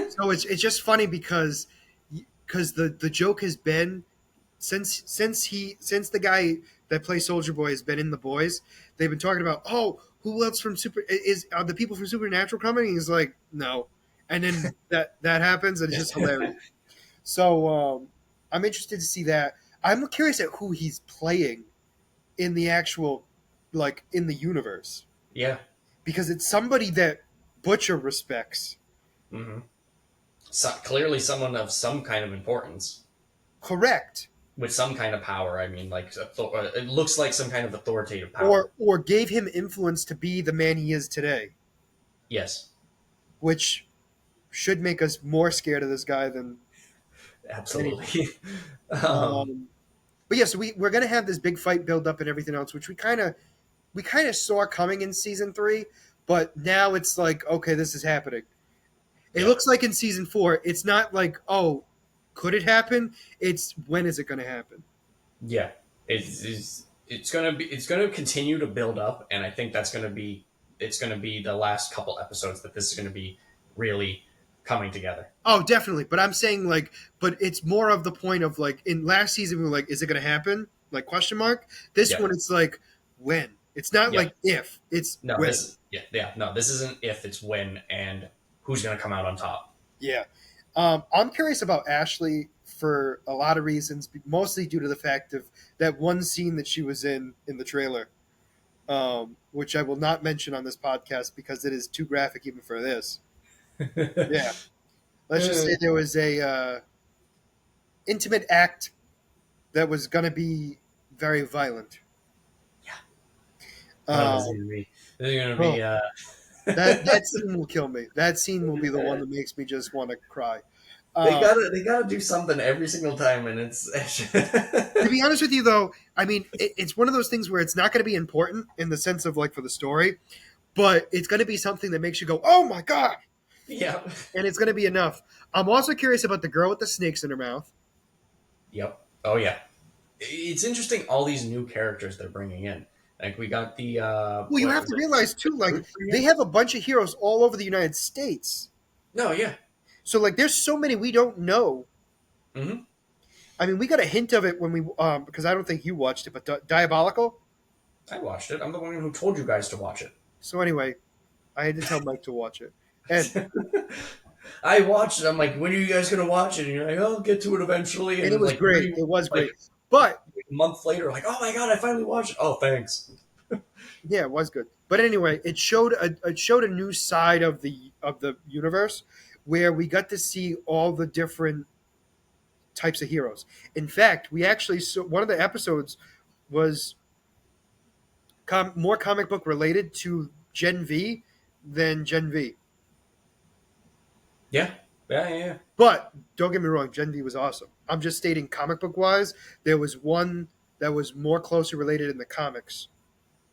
So it's just funny because the joke has been since the guy that plays Soldier Boy has been in the boys, they've been talking about, oh, who else from Super is are the people from Supernatural coming? And he's like, no, and then that happens, and it's just hilarious. So I'm interested to see that. I'm curious at who he's playing in the actual, like in the universe, Yeah. because it's somebody that Butcher respects. Hmm. So, clearly, someone of some kind of importance Correct. with some kind of power. I mean, like it looks like some kind of authoritative power. Or gave him influence to be the man he is today, Yes, which should make us more scared of this guy than anything. absolutely. um, Um, but yeah, so we're gonna have this big fight build up and everything else, which we kind of saw coming in season 3, but now it's like, okay, this is happening. It yeah, looks like in season 4, it's not like, oh, could it happen? It's when is it going to happen? yeah. It's gonna continue to build up, and I think it's gonna be the last couple episodes that this is gonna be really coming together. Oh, definitely. But I'm saying like, but it's more of the point of like in last season we were like, is it going to happen? Like question mark. This Yeah, one it's like when. It's not yeah. like if. It's No, when. no, this isn't if, it's when, and who's gonna come out on top. Yeah. I'm curious about Ashley for a lot of reasons, mostly due to the fact of that one scene that she was in the trailer, which I will not mention on this podcast because it is too graphic even for this. Yeah. Let's just say there was a intimate act that was going to be very violent. Yeah. Oh, Um, this is gonna oh, be that scene will kill me. That scene will be the one that makes me just want to cry. Um, they gotta do something every single time, and it's to be honest with you, though, I mean, it's one of those things where it's not going to be important in the sense of like for the story, but it's going to be something that makes you go, "Oh my god!" yeah. And it's going to be enough. I'm also curious about the girl with the snakes in her mouth. Yep. Oh yeah. It's interesting all these new characters they're bringing in. Like we got the Well, you what have was to it? realize The too, like Brute bring they in? have a bunch of heroes all over the United States. No, yeah. So like, there's so many we don't know. Hmm. I mean, we got a hint of it when we because I don't think you watched it, but Diabolical. I watched it. I'm the one who told you guys to watch So anyway, I had to tell Mike to watch it, and it. I watched it. I'm like, when are you guys gonna watch it? And you're like, oh, I'll get to it eventually. And it then was like great. It was great, but a month later, like, oh my god, I finally watched it. Oh, thanks. yeah, it was good. But anyway, it showed a new side of the universe where we got to see all the different types of heroes. In fact, we actually saw one of the episodes was more comic book related to Gen V than Gen V. Yeah. Yeah, yeah, yeah. But don't get me wrong, Gen V was awesome. I'm just stating comic book wise, there was one that was more closely related in the comics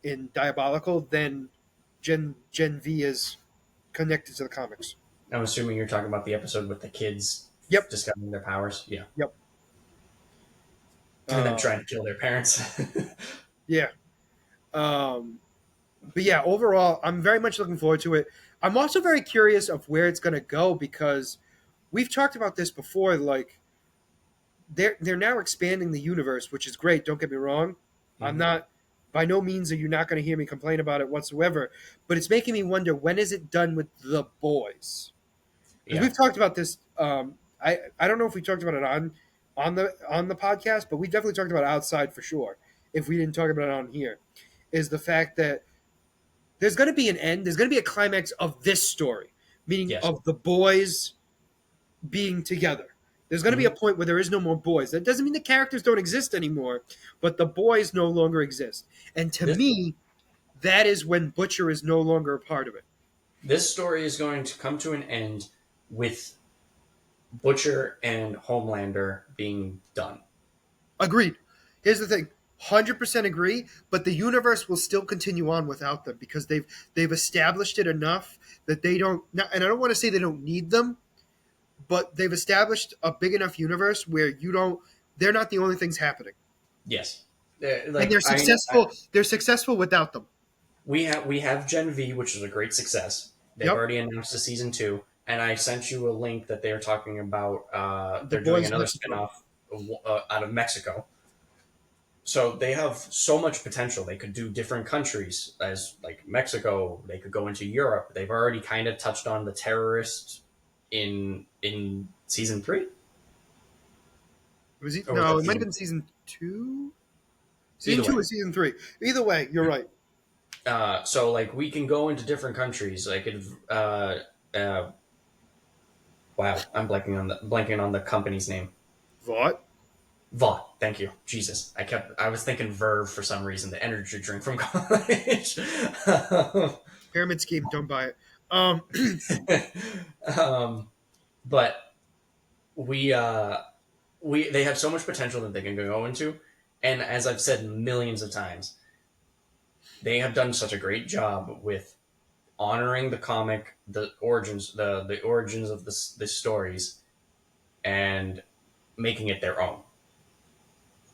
in Diabolical than Gen V is connected to the comics. I'm assuming you're talking about the episode with the kids Yep, discovering their powers. Yeah. yep. And then Uh, trying to kill their parents. yeah. Um, but yeah, overall, I'm very much looking forward to it. I'm also very curious of where it's going to go because we've talked about this before. Like they're now expanding the universe, which is great. Don't get me wrong. I'm Hmm. not by no means are you not going to hear me complain about it whatsoever. But it's making me wonder when is it done with the boys? Because Yeah. we've talked about this. I don't know if we talked about it on the podcast, but we definitely talked about it outside for sure. If we didn't talk about it on here, is the fact that there's going to be an end. There's going to be a climax of this story, meaning Yes. of the boys being together. There's going to be a Hmm. point where there is no more boys. That doesn't mean the characters don't exist anymore, but the boys no longer exist. And to This me, that is when Butcher is no longer a part of it. This story is going to come to an end with Butcher and Homelander being done. Agreed. Here's the thing. 100% agree, but the universe will still continue on without them because they've established it enough that they don't, and I don't want to say they don't need them, but they've established a big enough universe where you don't, they're not the only things happening. Yes, And they're like successful. They're successful without them. we have Gen V, which is a great success. They've Yep. already announced a season two, and I sent you a link that they're talking about. The They're doing boys another Mexico. spinoff out of Mexico. So they have so much potential. They could do different countries as like Mexico. They could go into Europe. They've already kind of touched on the terrorists in season three, Was he? or was No, that it might have season? been season two. Season Either two way, or season three. Either way, you're right. so like we can go into different countries. Like it, uh, wow, I'm blanking on the company's name. What? Vought. Thank you. Jesus, I was thinking Verve for some reason, the energy drink from college. Pyramid scheme. Don't buy it. um, but we they have so much potential that they can go into, and as I've said millions of times, they have done such a great job with honoring the comic, the origins of the stories, and making it their own.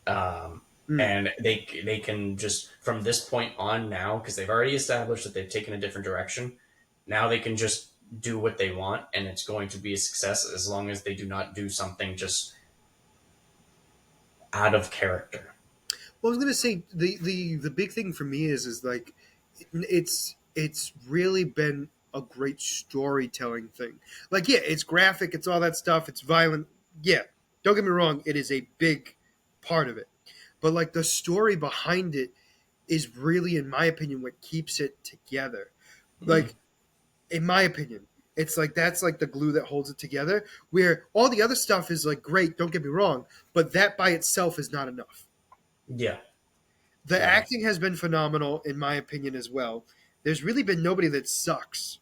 Um, Mm. and they can just from this point on now because they've already established that they've taken a different direction. Now they can just do what they want, and it's going to be a success as long as they do not do something just out of character. Well, I was gonna say the big thing for me is like it's really been a great storytelling thing. Like, yeah, it's graphic, it's all that stuff, it's violent. Yeah, don't get me wrong, it is a big part of it. But like the story behind it is really, in my opinion, what keeps it together. Mm, Like, in my opinion, it's like that's like the glue that holds it together. Where all the other stuff is like great, don't get me wrong, but that by itself is not enough. yeah, The no, acting has been phenomenal, in my opinion, as well. There's really been nobody that sucks.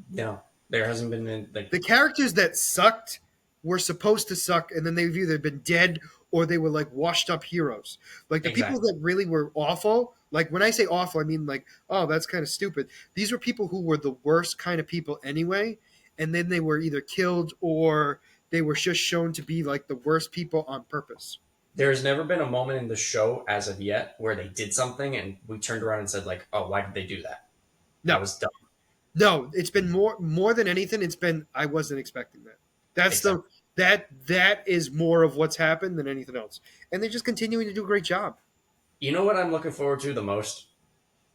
no. There hasn't been like The characters that sucked were supposed to suck, and then they've either been dead or they were like washed up heroes. Like the people exactly. that really were awful, like when I say awful, I mean like, oh, that's kind of stupid. These were people who were the worst kind of people anyway, and then they were either killed or they were just shown to be like the worst people on purpose. There's never been a moment in the show as of yet where they did something and we turned around and said like, "Oh, why did they do that? That No, was dumb." no, it's been more than anything. It's been I wasn't expecting that. That's the Exactly. that is more of what's happened than anything else, and they're just continuing to do a great job. You know what I'm looking forward to the most?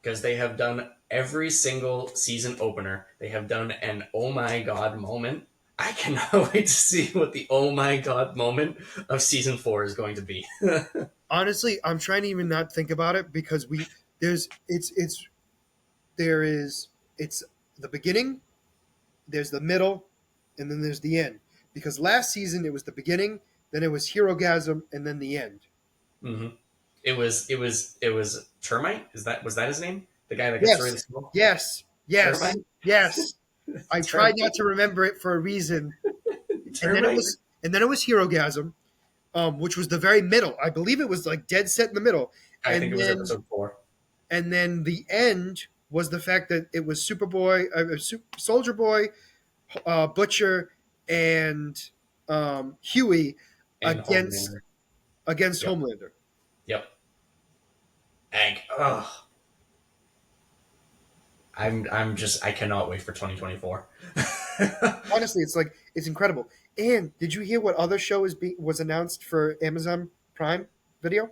Because they have done every single season opener. They have done an oh my god moment. I cannot wait to see what the oh my god moment of season four is going to be. Honestly, I'm trying to even not think about it because we there's it's there is it's the beginning, there's the middle, and then there's the end. Because last season it was the beginning, then it was Herogasm, and then the end. hmm it was Termite. Was that his name? The guy that gets really Yes, small. yes, yes, Termite. yes. I tried not Termite. to remember it for a reason, and then it Termite. was and then it was Herogasm, which was the very middle. I believe it was like dead set in the middle, I think and it was then episode four. the end was the fact that it was Superboy, Soldier Boy, Butcher, and Huey And against Homelander. Yep. Homelander. Yep. Egg. Ugh. I cannot wait for 2024. Honestly, it's like it's incredible. And did you hear what other show was announced for Amazon Prime Video?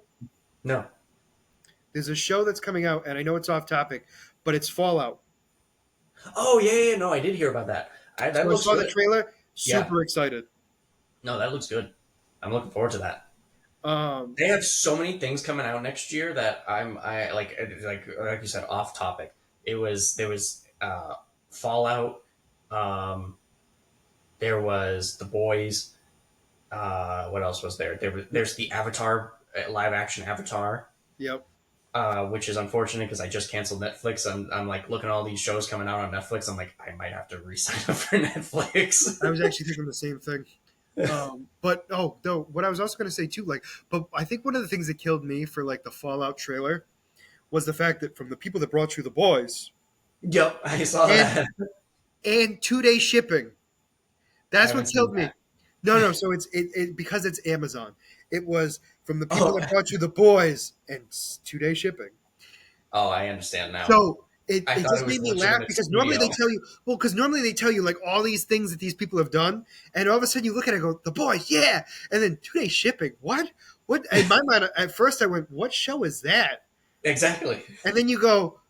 No. There's a show that's coming out, and I know it's off topic, but it's Fallout. Oh yeah, no, I did hear about that. That So I looks saw the good. trailer, Yeah, super excited. no, that looks good. I'm looking forward to that. Um, They have so many things coming out next year that I like you said off topic. There was Fallout. Um, there was The Boys. What else was there? There's the Avatar live action Avatar. yep. which is unfortunate because I just canceled Netflix. I'm like looking at all these shows coming out on Netflix. I'm like, I might have to re-sign up for Netflix. I was actually thinking the same thing. But oh no, what I was also going to say too, like, but I think one of the things that killed me for like the Fallout trailer was the fact that from the people that brought you the boys Yep, I saw and that. 2 day shipping. I That's what haven't seen killed me. that. No, no. So it because it's Amazon. It was from the people Oh, that brought you the boys and 2 day shipping. oh, I understand now. So I it thought it just was made me glitching in laugh the because normally studio. they tell you, well, because normally they tell you like all these things that these people have done, and all of a sudden you look at it and go, the boys, yeah, and then 2 day shipping. What? What? In my mind, at first I went, what show is that? Exactly. And then you go,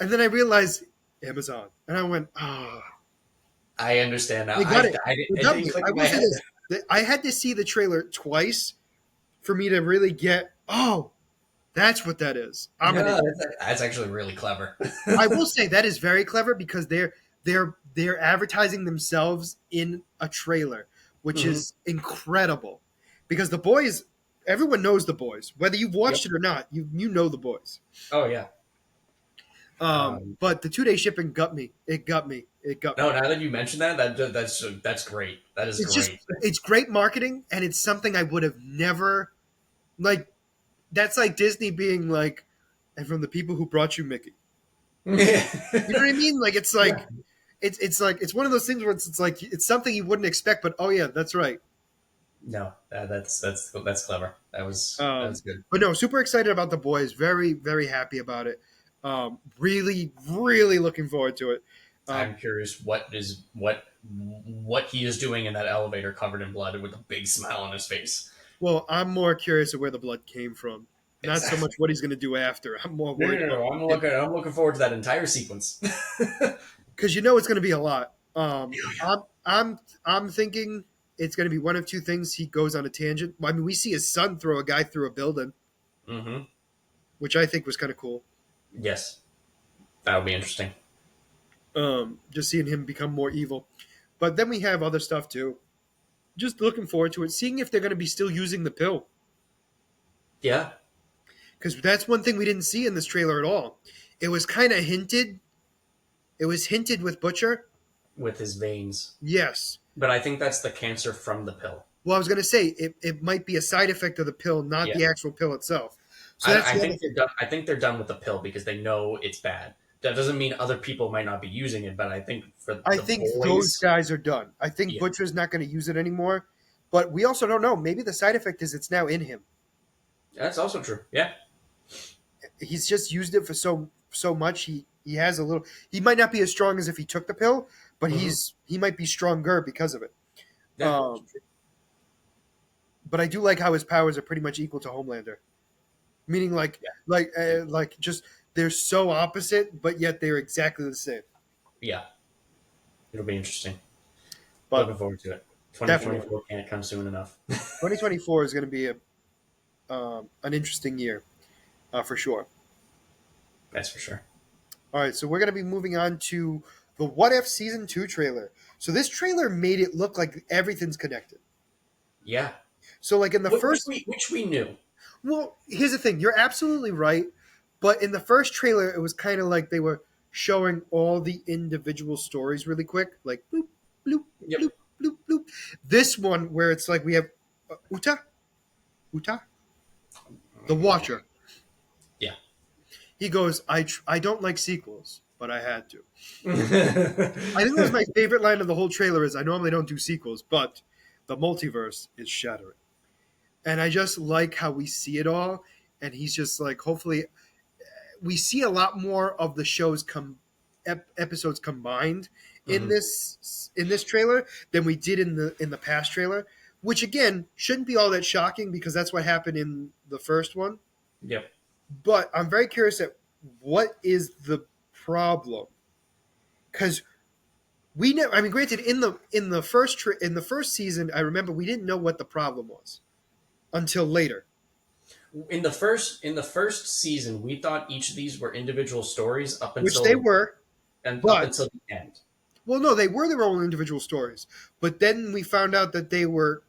and then I realized Amazon, and I went, oh, I understand now. they got it. They It got didn't me. click I in my will say head. this: that I had to see the trailer twice for me to really get, oh, that's what that is. I'm an No, idiot. that's actually really clever. I will say that is very clever because they're advertising themselves in a trailer, which Hmm. is incredible. Because the boys, everyone knows the boys, whether you've Yep. watched it or not. You know the boys. Oh yeah. But the 2 day shipping got me. It got me. It got No, me. now that you mentioned that, that's great. That is It's just great. it's great marketing, and it's something I would have never like. That's like Disney being like, and from the people who brought you Mickey. You know what I mean? Like it's Yeah. like it's like it's one of those things where it's like it's something you wouldn't expect, but oh yeah, that's right. No, that's clever. That was good. But no, super excited about the boys. Very very happy about it. Really really looking forward to it. Um, I'm curious what he is doing in that elevator covered in blood with a big smile on his face. well, I'm more curious of where the blood came from, not so Exactly. much what he's going to do after. I'm more No, no, worried no, about no. I'm looking forward to that entire sequence. because you know it's going to be a lot. I'm thinking it's going to be one of two things. He goes on a tangent. I mean, we see his son throw a guy through a building, Hmm. which I think was kind of cool. Yes, that would be interesting. Just seeing him become more evil. But then we have other stuff too. Just looking forward to it, seeing if they're going to be still using the pill, Yeah, because that's one thing we didn't see in this trailer at all. It was kind of hinted. It was hinted with Butcher. with his veins. Yes. But I think that's the cancer from the pill. Well, I was going to say it might be a side effect of the pill, not Yeah, the actual pill itself. So that's I the other think they're thing. done. I think they're done with the pill because they know it's bad. That doesn't mean other people might not be using it, but I think for I the think those boys, guys are done. I think yeah, Butcher's not going to use it anymore. But we also don't know. Maybe the side effect is it's now in him. that's also true. Yeah, He's just used it for so much. He has a little. He might not be as strong as if he took the pill, but hmm, he might be stronger because of it. yeah, Um, but I do like how his powers are pretty much equal to Homelander, meaning yeah, like just they're so opposite, but yet they're exactly the same. yeah. It'll be interesting. But Looking forward to it. definitely, 2024 can't come soon enough. 2024 is going to be an interesting year for sure. That's for sure. All right, so we're going to be moving on to the What If season 2 trailer. So this trailer made it look like everything's connected. Yeah, So like in the first, which we knew. well, here's the thing. You're absolutely right, but in the first trailer, it was kind of like they were showing all the individual stories really quick, like bloop bloop Yep. bloop bloop bloop. This one where it's like we have Uta, the Watcher. Yeah. He goes, I don't like sequels, but I had to. I think that was Yeah. my favorite line of the whole trailer. Is I normally don't do sequels, but the multiverse is shattering, and I just like how we see it all. And he's just like, hopefully, we see a lot more of the show's episodes combined in Hmm. this trailer than we did in the past trailer, which again shouldn't be all that shocking because that's what happened in the first one. Yep. But I'm very curious at what is the problem because we know. I mean, granted, in the first season, I remember we didn't know what the problem was until later, In the first season, we thought each of these were individual stories which they were. up But until the end. well, no, they were their own individual stories. But then we found out that they were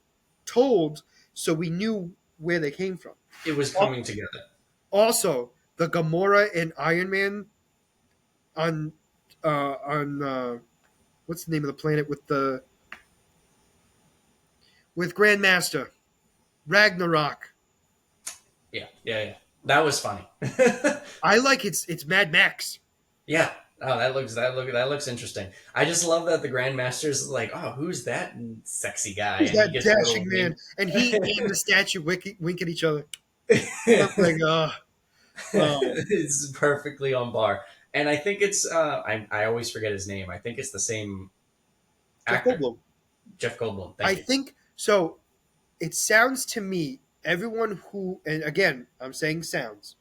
told, so we knew where they came from. It was coming together. Also, the Gamora and Iron Man on what's the name of the planet with Grandmaster Ragnarok. Yeah, yeah, yeah. That was funny. I like it's Mad Max. Yeah. Oh, that looks interesting. I just love that the Grandmaster's like, oh, who's that sexy guy? Who's And he that gets a little dashing man? wink. And he and the statue wink at each other. I'm like, um, It's perfectly on bar. And I think it's I always forget his name. I think it's the same Jeff actor, Goldblum. Jeff Goldblum. I Thank you. think so. It sounds to me everyone who, and again, I'm saying sounds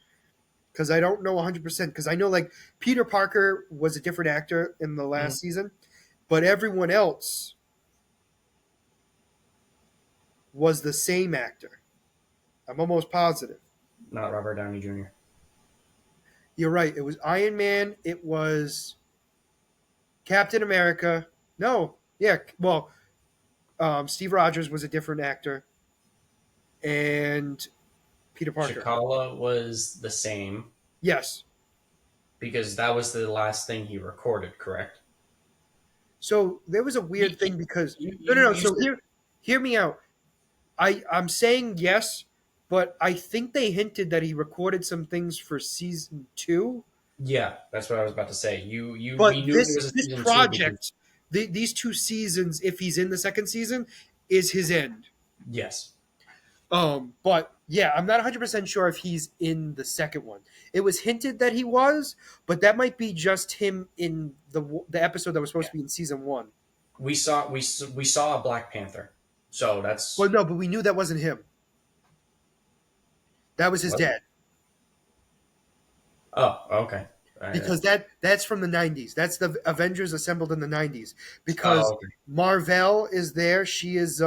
because I don't know 100% because I know like Peter Parker was a different actor in the Mhm. last season, but everyone else was the same actor. I'm almost positive. Not Robert Downey Jr. You're right. It was Iron Man. It was Captain America. No, yeah. Well, Steve Rogers was a different actor, and Peter Parker. Chikala was the same Yes. because that was the last thing he recorded. Correct? So there was a He, weird he, thing because no, no, no. you So said hear me out. I'm saying yes, but I think they hinted that he recorded some things for season two. yeah. That's what I was about to say. We But knew it was a this season two because project, these two seasons, if he's in the second season, is his end. yes, But yeah, I'm not 100% sure if he's in the second one. It was hinted that he was, but that might be just him in the episode that was supposed yeah. to be in season one. We saw a Black Panther, so Well, that's no, but we knew that wasn't him. That was his what. dad Oh, okay. All right. because that's from the 90s. That's the Avengers assembled in the 90s Oh, because okay. Marvel is there. She's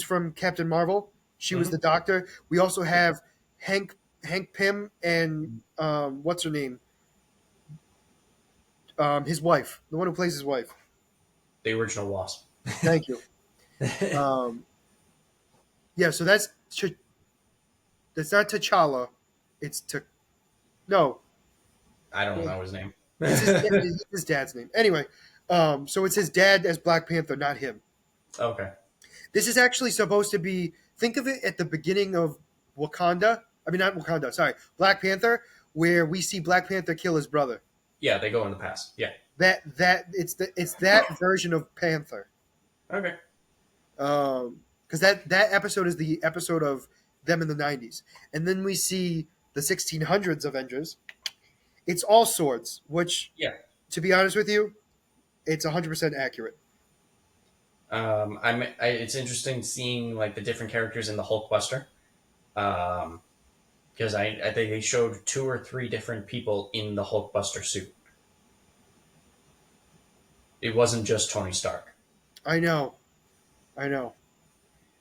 from Captain Marvel. She was Hmm. the doctor. We also have Hank Hank Pym and what's her name? His wife, the one who plays his wife. The original Wasp. Thank you. Um, yeah, so that's not T'Challa. It's to no, I don't know his name. it's his dad's name. Anyway, so it's his dad as Black Panther, not him. Okay. This is actually supposed to be. Think of it at the beginning of Wakanda. I mean, not Wakanda. Sorry, Black Panther, where we see Black Panther kill his brother. Yeah, they go in the past. Yeah. It's that version of Panther. Okay. Because that episode is the episode of them in the 90s, and then we see the 1600s Avengers. It's all swords, which, Yeah. to be honest with you, it's 100% accurate. It's interesting seeing like the different characters in the Hulkbuster. Because I think they showed two or three different people in the Hulkbuster suit. It wasn't just Tony Stark. I know, I know.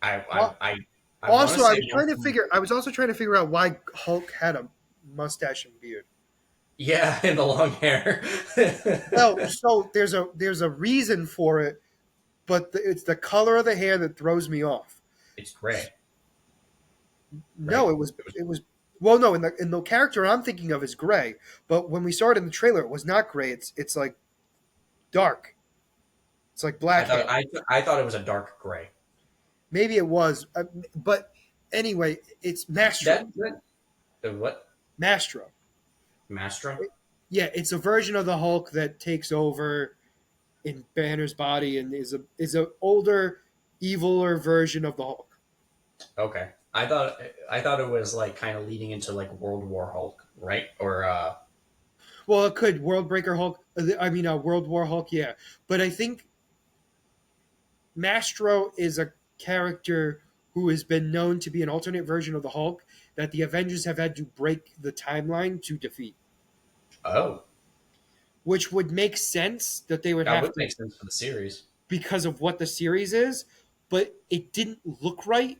I Al- I I, I want to Also, say one. I was also trying to figure out why Hulk had a mustache and beard. Yeah, in the long hair. Well, so there's a reason for it, but it's the color of the hair that throws me off. It's gray, No, right? it was well, no, in the character I'm thinking of is gray, but when we saw it in the trailer, it was not gray. It's like dark. It's like I black thought hair. I I thought it was a dark gray. Maybe it was, but anyway, it's Mastro. That the what? Mastro. Mastra? Yeah, it's a version of the Hulk that takes over in Banner's body and is a older, eviler version of the Hulk. Okay. I thought it was like kind of leading into like World War Hulk, right? Or Well, it could World Breaker Hulk. I mean, World War Hulk. Yeah, but I think Mastro is a character who has been known to be an alternate version of the Hulk that the Avengers have had to break the timeline to defeat, oh, which would make sense that they would that have would to make sense for the series. because of what the series is, but it didn't look right.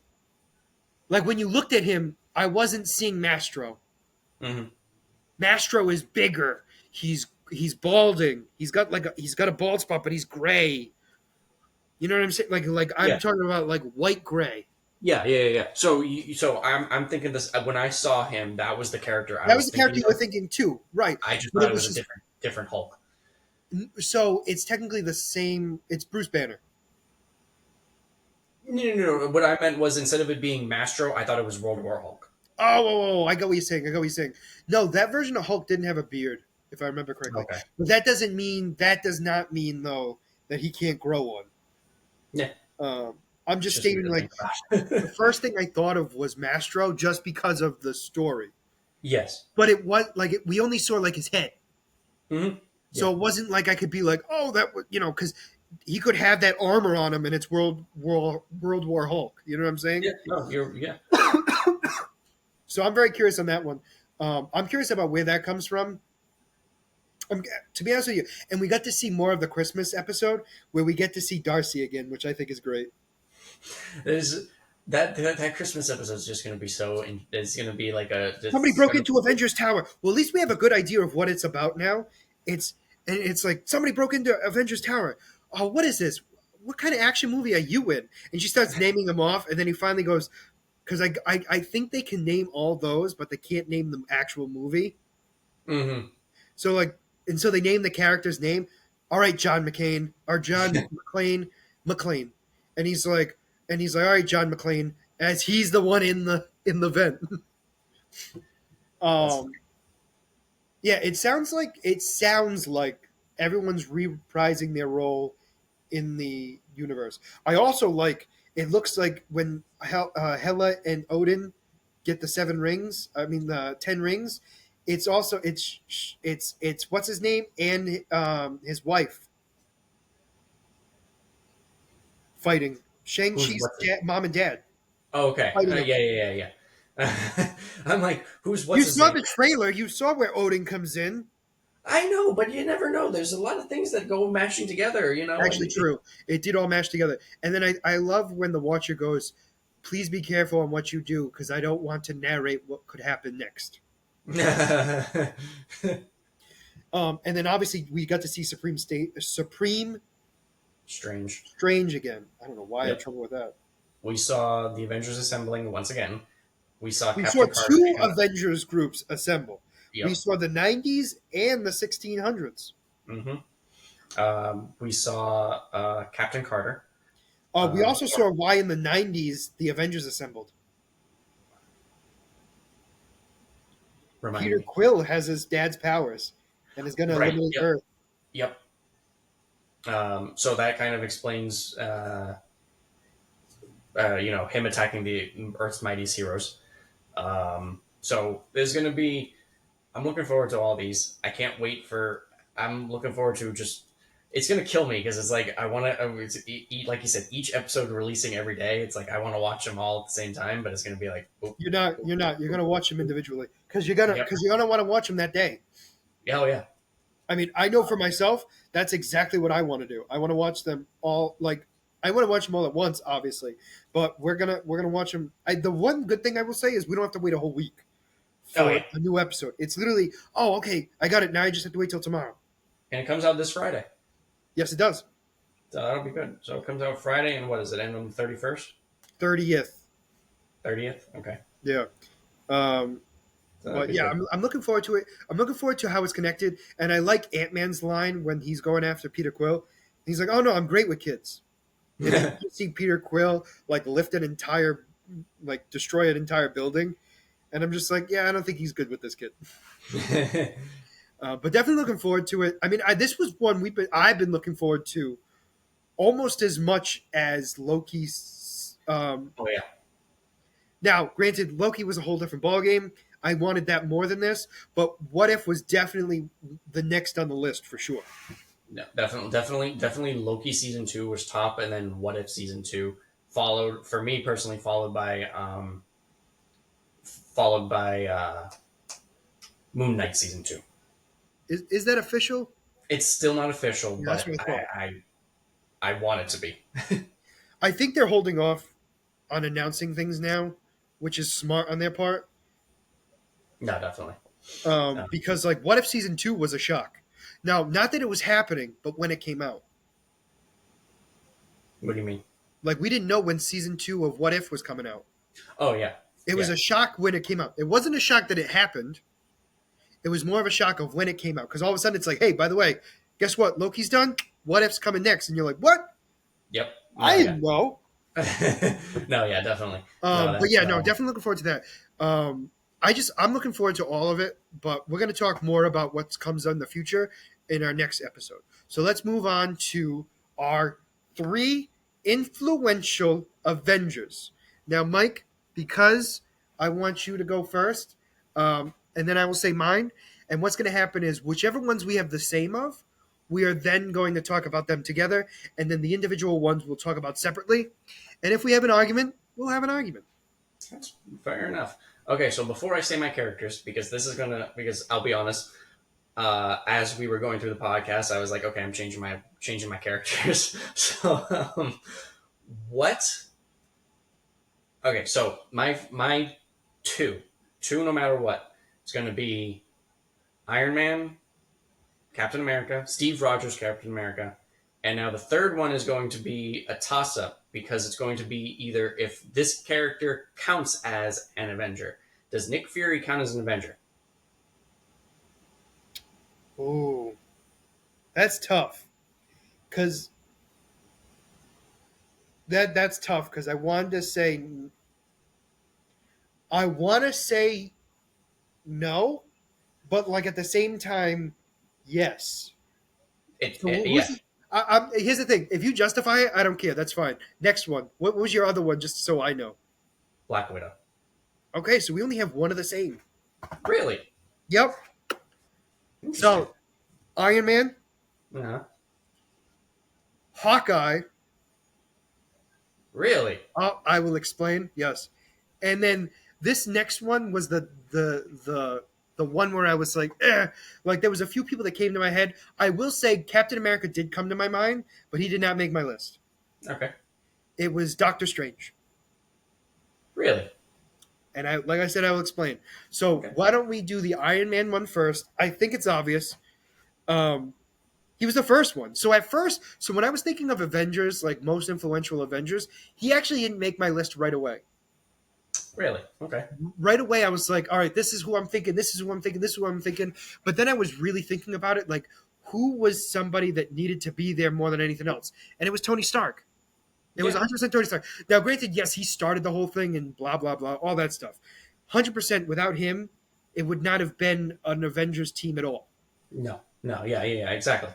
Like when you looked at him, I wasn't seeing Mastro. Hmm. Mastro is bigger. He's balding. He's got a bald spot, but he's gray. You know what I'm saying? Like I'm Yeah. talking about like white gray. Yeah. So I'm thinking this when I saw him, that was the character I That was was the character thinking you were of. thinking too, right? I just But thought it it was was a just different Hulk. so it's technically the same. It's Bruce Banner. No. What I meant was instead of it being Mastro, I thought it was World War Hulk. Oh, I got what you're saying. I got what you're saying. No, that version of Hulk didn't have a beard, if I remember correctly. Okay. But that does not mean though that he can't grow one. Yeah. I'm It's just just weird stating to like think about. the first thing I thought of was Mastro just because of the story. Yes. But it was like we only saw like his head, Yeah. so it wasn't like I could be like, oh, that because he could have that armor on him and it's World War Hulk. You know what I'm saying? Yeah. No, you're yeah. So I'm very curious on that one. I'm curious about where that comes from. To be honest with you, and we got to see more of the Christmas episode where we get to see Darcy again, which I think is great. There's that Christmas episode is just gonna be so. It's gonna be like a. Somebody It's broke gonna. into Avengers Tower. Well, at least we have a good idea of what it's about now. It's like somebody broke into Avengers Tower. Oh, what is this? What kind of action movie are you in? And she starts naming them off, and then he finally goes, because I think they can name all those, but they can't name the actual movie. Mm-hmm. So like, and so they name the character's name. All right, John McCain or John McClane, and he's like, all right, John McClane, as he's the one in the vent. That's um, yeah, it sounds like everyone's reprising their role in the universe. I also like. It looks like when Hela and Odin get the 7 rings. I mean the 10 rings. It's also it's what's his name and his wife fighting Shang who's Chi's what's it? mom and dad Oh, okay. fighting him. Yeah. I'm like, what's You his saw name? the trailer. You saw where Odin comes in. I know, but you never know. There's a lot of things that go matching together, and Actually, true. It did all mash together. And then I love when the Watcher goes, "Please be careful on what you do, because I don't want to narrate what could happen next." And then obviously we got to see Supreme Strange. Strange again. I don't know why I had Yep. trouble with that. We saw the Avengers assembling once again. We saw We saw Captain Carter two picking up. Avengers groups assemble. We Yep. saw the 90s and the 1600s. We saw Captain Carter. We Uh, also saw why in the 90s the Avengers assembled. remind Peter me. Quill has his dad's powers and is going to Right. eliminate Yep. Earth. Yep. So that kind of explains, him attacking the Earth's mightiest heroes. So there's going to be. I'm looking forward to all these. I can't wait for. I'm looking forward to just. It's gonna kill me because it's like I want to eat, like you said, each episode releasing every day. It's like I want to watch them all at the same time, but it's gonna be like, oop, You're not. oop, You're not. You're oop. going to watch them individually because Yep. you're gonna want to watch them that day. Yeah, oh yeah. I mean, I know for myself that's exactly what I want to do. I want to watch them all. Like I want to watch them all at once, obviously, but we're gonna watch them. The one good thing I will say is we don't have to wait a whole week Oh for yeah. a new episode. It's literally, oh, okay, I got it. Now I just have to wait till tomorrow. And it comes out this Friday. Yes, it does. So that'll be good. So it comes out Friday, and what does it end on the 31st? 30th. 30th? Okay. Yeah. Um, So that'll but be yeah, good. I'm looking forward to it. I'm looking forward to how it's connected. And I like Ant Man's line when he's going after Peter Quill. He's like, oh no, I'm great with kids. And then you see Peter Quill like lift an entire, like destroy an entire building. And I'm just like, yeah, I don't think he's good with this kid. But definitely looking forward to it. I mean, this was one I've been looking forward to almost as much as Loki's. Oh yeah. Now, granted, Loki was a whole different ballgame. I wanted that more than this, but What If was definitely the next on the list for sure. No, definitely. Loki season 2 was top, and then What If season 2 followed for me personally, followed by Moon Knight season 2. Is that official? It's still not official, Yeah, that's but what I thought. I want it to be. I think they're holding off on announcing things now, which is smart on their part. No, definitely. Because like What If season 2 was a shock. Now, not that it was happening, but when it came out. What do you mean? Like we didn't know when season 2 of What If was coming out. Oh yeah, It was yeah. a shock when it came out. It wasn't a shock that it happened. It was more of a shock of when it came out because all of a sudden it's like, hey, by the way, guess what? Loki's done. What If's coming next? And you're like, what? Yep. I No, yeah. didn't know. No, yeah, definitely. No, But yeah, that's no, definitely looking forward to that. I'm looking forward to all of it, but we're going to talk more about what comes in the future in our next episode. So let's move on to our 3 influential Avengers. Now, Mike, because I want you to go first, and then I will say mine. And what's going to happen is whichever ones we have the same of, we are then going to talk about them together, and then the individual ones we'll talk about separately. And if we have an argument, we'll have an argument. that's fair enough. Okay, so before I say my characters, because I'll be honest, as we were going through the podcast, I was like, okay, I'm changing my characters. So, what? Okay, so my two no matter what, it's going to be Iron Man, Captain America, Steve Rogers, Captain America, and now the third one is going to be a toss up because it's going to be either if this character counts as an Avenger. Does Nick Fury count as an Avenger? Oh, that's tough. Cause that's tough. Cause I want to say no, but like at the same time, yes. So Yeah, here's the thing: if you justify it, I don't care. That's fine. Next one. What was your other one? Just so I know. Black Widow. Okay, so we only have one of the same. Really Yep. interesting. So Iron Man, Uh-huh. Hawkeye. Really? I will explain. Yes, and then this next one was the one where I was like, like there was a few people that came to my head. I will say Captain America did come to my mind, but he did not make my list. Okay. It was Doctor Strange, Really? and like I said, I will explain. So Okay. why don't we do the Iron Man one first? I think it's obvious. Um, he was the first one. So at first, so when I was thinking of Avengers, like most influential Avengers, he actually didn't make my list right away. Really? Okay. Right away I was like, all right, this is who I'm thinking, this is who I'm thinking, this is who I'm thinking. But then I was really thinking about it, like who was somebody that needed to be there more than anything else? And it was Tony Stark. It was Yeah. 100% Tony Stark. Now, granted, yes, he started the whole thing and blah, blah, blah, all that stuff. 100% without him, it would not have been an Avengers team at all. No. No. Yeah. Yeah. Yeah. Exactly.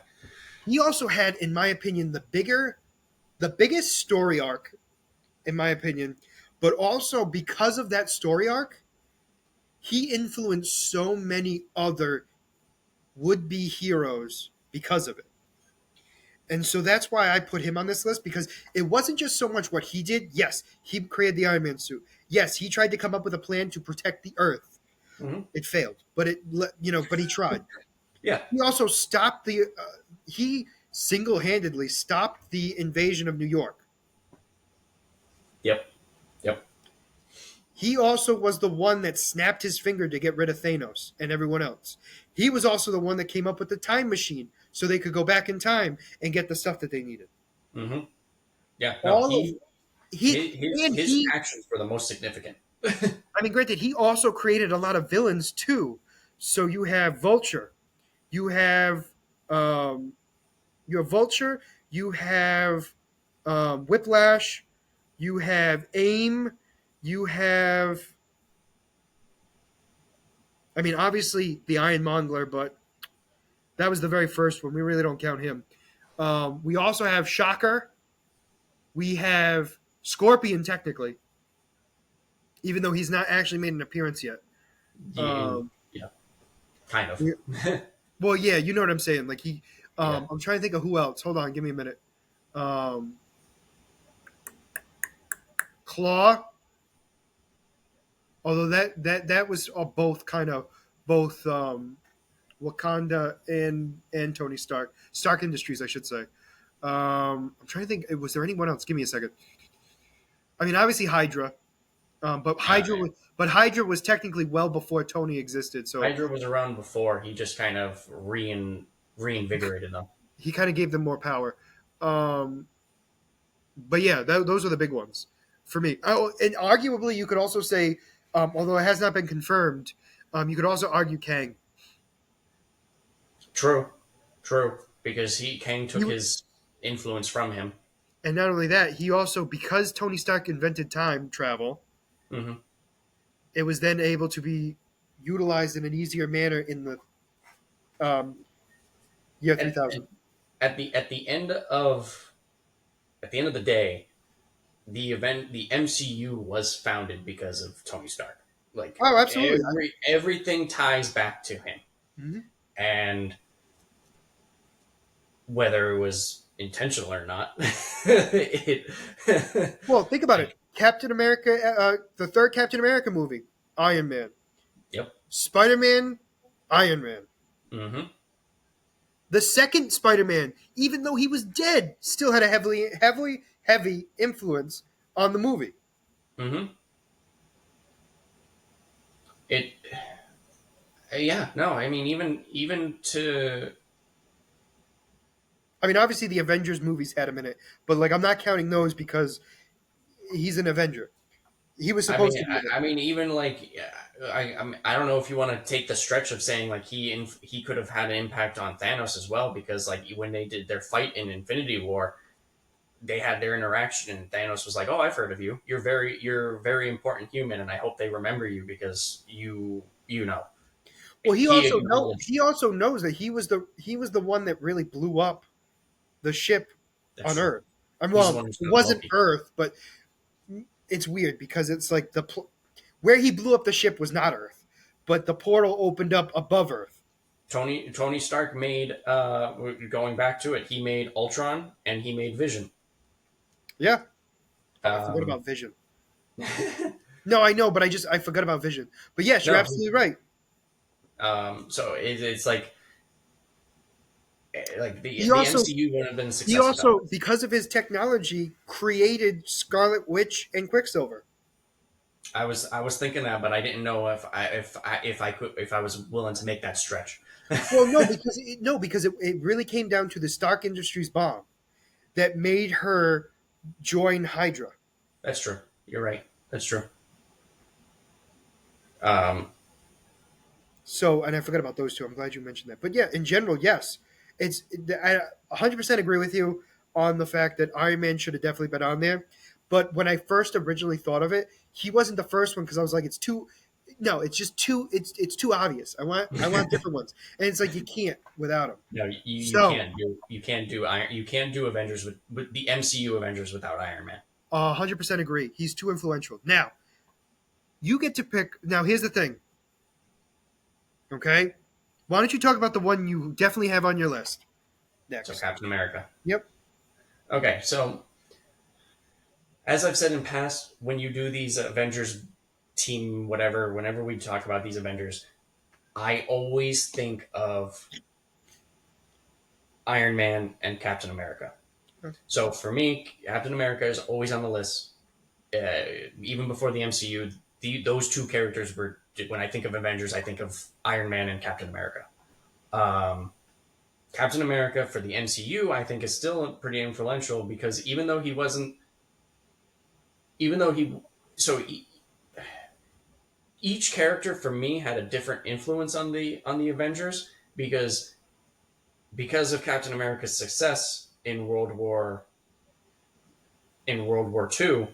He also had, in my opinion, the biggest story arc, in my opinion, but also because of that story arc, he influenced so many other would-be heroes because of it. And so that's why I put him on this list because it wasn't just so much what he did. Yes, he created the Iron Man suit. Yes, he tried to come up with a plan to protect the Earth. Hmm. It failed, but but he tried. Yeah. He also stopped he single-handedly stopped the invasion of New York. Yep. Yep. He also was the one that snapped his finger to get rid of Thanos and everyone else. He was also the one that came up with the time machine so they could go back in time and get the stuff that they needed. Hmm. Yeah. No. All of His he actions were the most significant. I mean, granted, he also created a lot of villains too. So you have Vulture, you have um, Vulture, you have Whiplash, you have AIM, you have. I mean, obviously the Ironmonger, but that was the very first one. We really don't count him. We also have Shocker. We have Scorpion, technically, even though he's not actually made an appearance yet. Yeah. Um, Yeah. Kind of. we- well, yeah, you know what I'm saying. Like he, Yeah. I'm trying to think of who else. Hold on, give me a minute. Um, Claw, although that was both kind of both Wakanda and Tony Stark Industries, I should say. I'm trying to think. Was there anyone else? Give me a second. I mean, obviously Hydra, but Yeah. Hydra was technically well before Tony existed, so Hydra was around before. He just kind of reinvigorated them. he kind of gave them more power. Um, But yeah, those are the big ones for me. Oh, and arguably, you could also say, although it has not been confirmed, you could also argue Kang. True, true, because he Kang He, took his influence from him. and not only that, he also, because Tony Stark invented time travel, Hmm. it was then able to be utilized in an easier manner in the um, year And, 3000. and at the end of the day, the MCU was founded because of Tony Stark. Like Oh, absolutely. everything ties back to him, Mhm. and whether it was intentional or not, it Well, think about like it. Captain America, the third Captain America movie, Iron Man. yep. Spider Man, Iron Man. Hmm. The second Spider Man, even though he was dead, still had a heavy influence on the movie. Hmm. It yeah, no, I mean even to I mean, obviously the Avengers movies had him in it, but like I'm not counting those because he's an Avenger. He was I supposed mean to be in it. I mean even like I don't know if you want to take the stretch of saying like he could have had an impact on Thanos as well, because like when they did their fight in Infinity War, they had their interaction and Thanos was like, "Oh, I've heard of you. You're a very important human, and I hope they remember you because you know." Well, He acknowledged he also knows that he was the one that really blew up the ship that's on true. Earth. And He's the well, one who it sent wasn't Loki. Earth, but it's weird because it's like where he blew up the ship was not Earth, but the portal opened up above Earth. Tony Stark made going back to it, he made Ultron and he made Vision. Yeah. Oh, I forgot Um, about Vision. No, I know, but I forgot about Vision. But yes, you're no, absolutely right. so it's like He the also MCU wouldn't have been a he success without also this. because of his technology created Scarlet Witch and Quicksilver. I was thinking that, but I didn't know if I could if I was willing to make that stretch. Well, no, because it really came down to the Stark Industries bomb that made her join Hydra. That's true. You're right. That's true. Um, So, and I forgot about those two. I'm glad you mentioned that. But yeah, in general, yes, I 100% agree with you on the fact that Iron Man should have definitely been on there. But when I first originally thought of it, he wasn't the first one because I was like, it's too. No, it's just too. It's too obvious. I want different ones, and it's like you can't without him. no, you So, can't do you can't do Avengers with the MCU Avengers without Iron Man. 100% agree. He's too influential. Now you get to pick. Now here's the thing. Okay, why don't you talk about the one you definitely have on your list So next? Captain America. Yep. Okay, so as I've said in past, when you do these Avengers team, whatever, whenever we talk about these Avengers, I always think of Iron Man and Captain America. So for me, Captain America is always on the list. Even before the MCU, those two characters were, when I think of Avengers, I think of Iron Man and Captain America. Um, Captain America for the MCU, I think, is still pretty influential because even though he, so each character for me had a different influence on the Avengers because of Captain America's success in World War Two.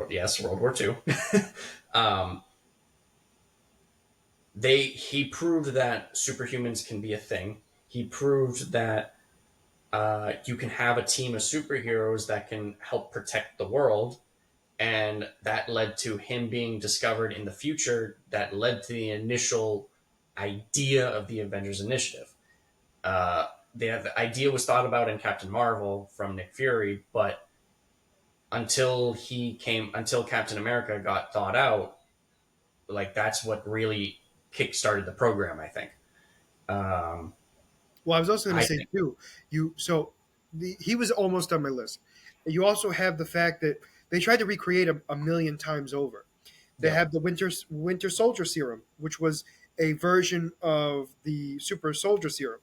Yes, World War Two. um, he proved that superhumans can be a thing. He proved that you can have a team of superheroes that can help protect the world, and that led to him being discovered in the future. That led to the initial idea of the Avengers Initiative. The idea was thought about in Captain Marvel from Nick Fury, but until Captain America got thought out, like that's what really kick-started the program, I think. Um, Well, I was also going to I say think, too. He was almost on my list. You also have the fact that they tried to recreate a million times over. They yep, have the Winter Soldier Serum, which was a version of the Super Soldier Serum.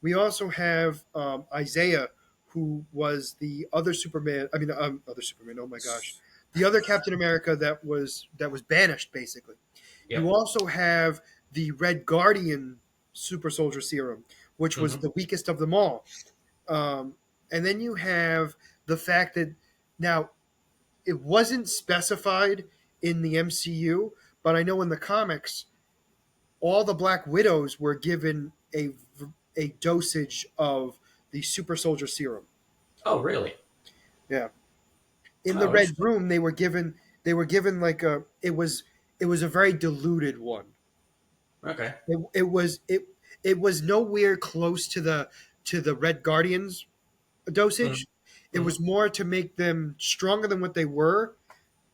We also have Isaiah, who was the other Superman. I mean, other Superman. Oh my gosh, the other Captain America that was banished basically. You Yep. also have the Red Guardian Super Soldier Serum, which was Hmm. the weakest of them all. Um, and then you have the fact that now it wasn't specified in the MCU, but I know in the comics, all the Black Widows were given a dosage of the Super Soldier Serum. Oh, really? Yeah, in the Oh, Red interesting. Room, they were given like it was a very diluted one. Okay. It was nowhere close to the Red Guardians Hmm. dosage. It Hmm. was more to make them stronger than what they were.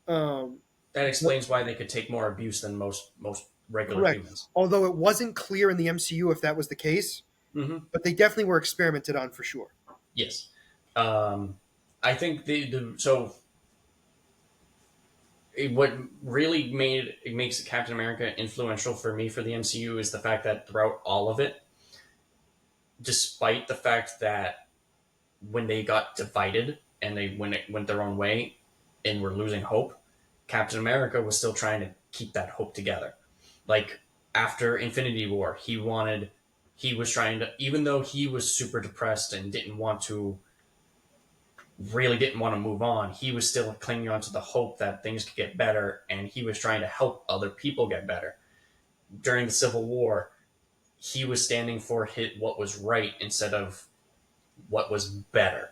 Um, That but explains why they could take more abuse than most regular correct. humans. Although it wasn't clear in the MCU if that was the case, Hmm. but they definitely were experimented on for sure. Yes. Um, I think what really made it makes Captain America influential for me for the MCU is the fact that throughout all of it, despite the fact that when they got divided and they went their own way and were losing hope, Captain America was still trying to keep that hope together. Like after Infinity War, he was trying to, even though he was super depressed and really didn't want to move on, he was still clinging on to the hope that things could get better, and he was trying to help other people get better. During the Civil War, he was standing for what was right instead of what was better.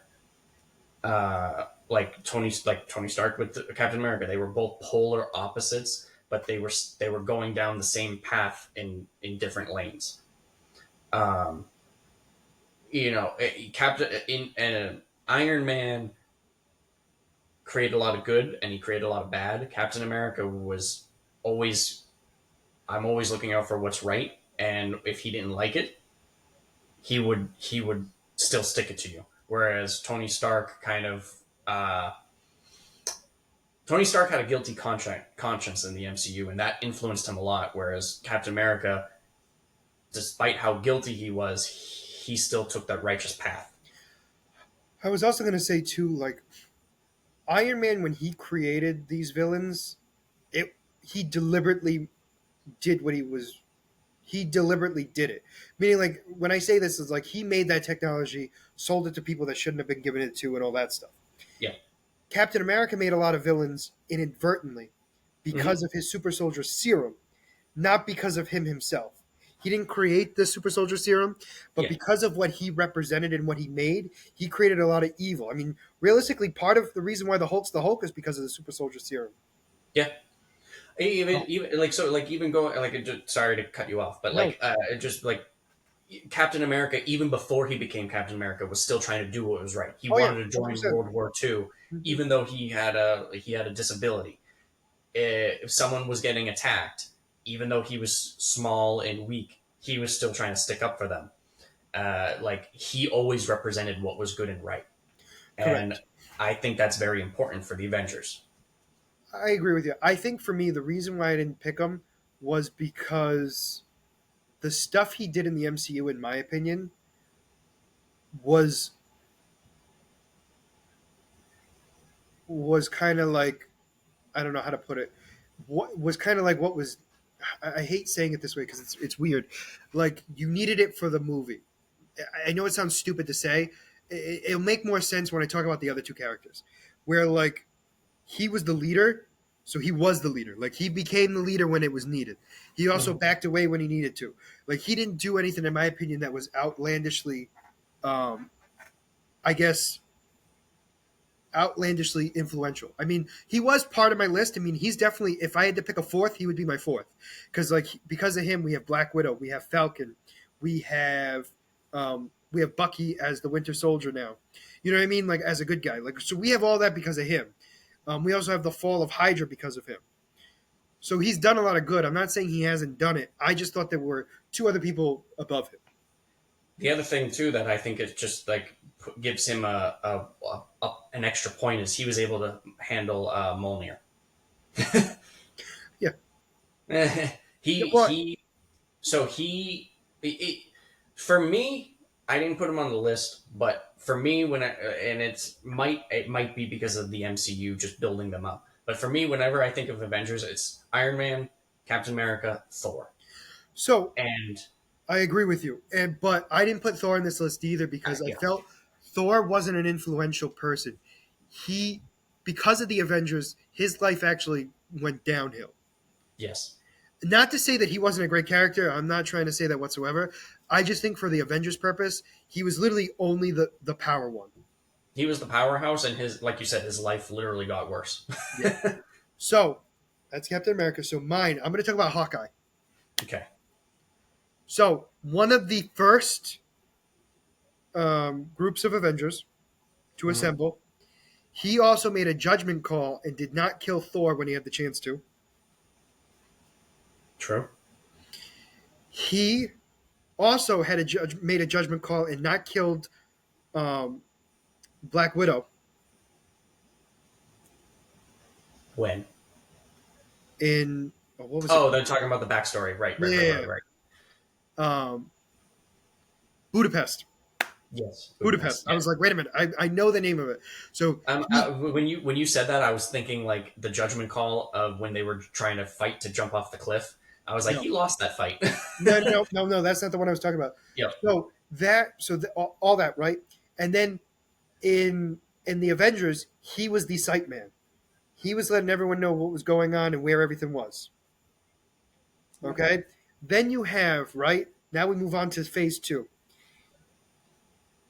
Like Tony Stark with Captain America, they were both polar opposites, but they were going down the same path in different lanes. Um, Captain in Iron Man created a lot of good and he created a lot of bad. Captain America was always I'm always looking out for what's right, and if he didn't like it, he would still stick it to you. Whereas Tony Stark had a guilty conscience in the MCU, and that influenced him a lot. Whereas Captain America, despite how guilty he was, he still took that righteous path. I was also going to say too, like Iron Man when he created these villains, it he deliberately did what he was. He deliberately did it. Meaning, like when I say this, is like he made that technology, sold it to people that shouldn't have been given it to, and all that stuff. Yeah. Captain America made a lot of villains inadvertently because Mm-hmm. of his super soldier serum, not because of him himself. He didn't create the super soldier serum, but Yeah. because of what he represented and what he made, he created a lot of evil. I mean, realistically, part of the reason why the Hulk is because of the super soldier serum. Yeah. Oh, Even like so like even going like sorry to cut you off, but no. like just like Captain America, even before he became Captain America, was still trying to do what was right. He Oh yeah, wanted to join 100%. World War II, Mhm. even though he had a disability. If someone was getting attacked, even though he was small and weak, he was still trying to stick up for them. Like he always represented what was good and right, and Correct. I think that's very important for the Avengers. I agree with you. I think for me, the reason why I didn't pick him was because the stuff he did in the MCU, in my opinion, was was kind of like, I don't know how to put it. What was kind of like what was I hate saying it this way because it's weird. Like you needed it for the movie. I know it sounds stupid to say. It'll make more sense when I talk about the other two characters, where like he was the leader, so he was the leader. Like he became the leader when it was needed. He also Mhm. backed away when he needed to. Like he didn't do anything, in my opinion, that was um, I guess, outlandishly influential. I mean, he was part of my list. I mean, he's definitely. If I had to pick a fourth, he would be my fourth, because of him, we have Black Widow, we have Falcon, we have we have Bucky as the Winter Soldier now. You know what I mean? Like as a good guy. Like so, we have all that because of him. We also have the fall of Hydra because of him. So he's done a lot of good. I'm not saying he hasn't done it. I just thought there were two other people above him. The other thing too that I think it just like gives him an extra point is he was able to handle Mjolnir. Yeah. he Yeah, well, he so he it, for me I didn't put him on the list, but for me, when I and it might be because of the MCU just building them up. But for me, whenever I think of Avengers, it's Iron Man, Captain America, Thor, So and I agree with you, but I didn't put Thor on this list either because I yeah, felt Thor wasn't an influential person. He, because of the Avengers, his life actually went downhill. yes, Not to say that he wasn't a great character. I'm not trying to say that whatsoever. I just think for the Avengers purpose, he was literally only the power one. he was the powerhouse, and his, like you said, his life literally got worse. Yeah. So that's Captain America. So mine, I'm going to talk about Hawkeye. Okay. So one of the first groups of Avengers to Hmm. assemble, he also made a judgment call and did not kill Thor when he had the chance to. True. He also made a judgment call and not killed um, Black Widow When? in what was it Oh, called? they're talking about the backstory. Right, right, right, Yeah, right, right. um, Budapest. Yes, Budapest. Budapest. I Yeah. was like, wait a minute, I know the name of it. So he, When you said that, I was thinking like the judgment call of when they were trying to fight to jump off the cliff. I was like, no, he lost that fight. no, that's not the one I was talking about. Yep. All that right, and then in the Avengers, he was the sight man. He was letting everyone know what was going on and where everything was. Okay. Okay, then you have right now we move on to phase two.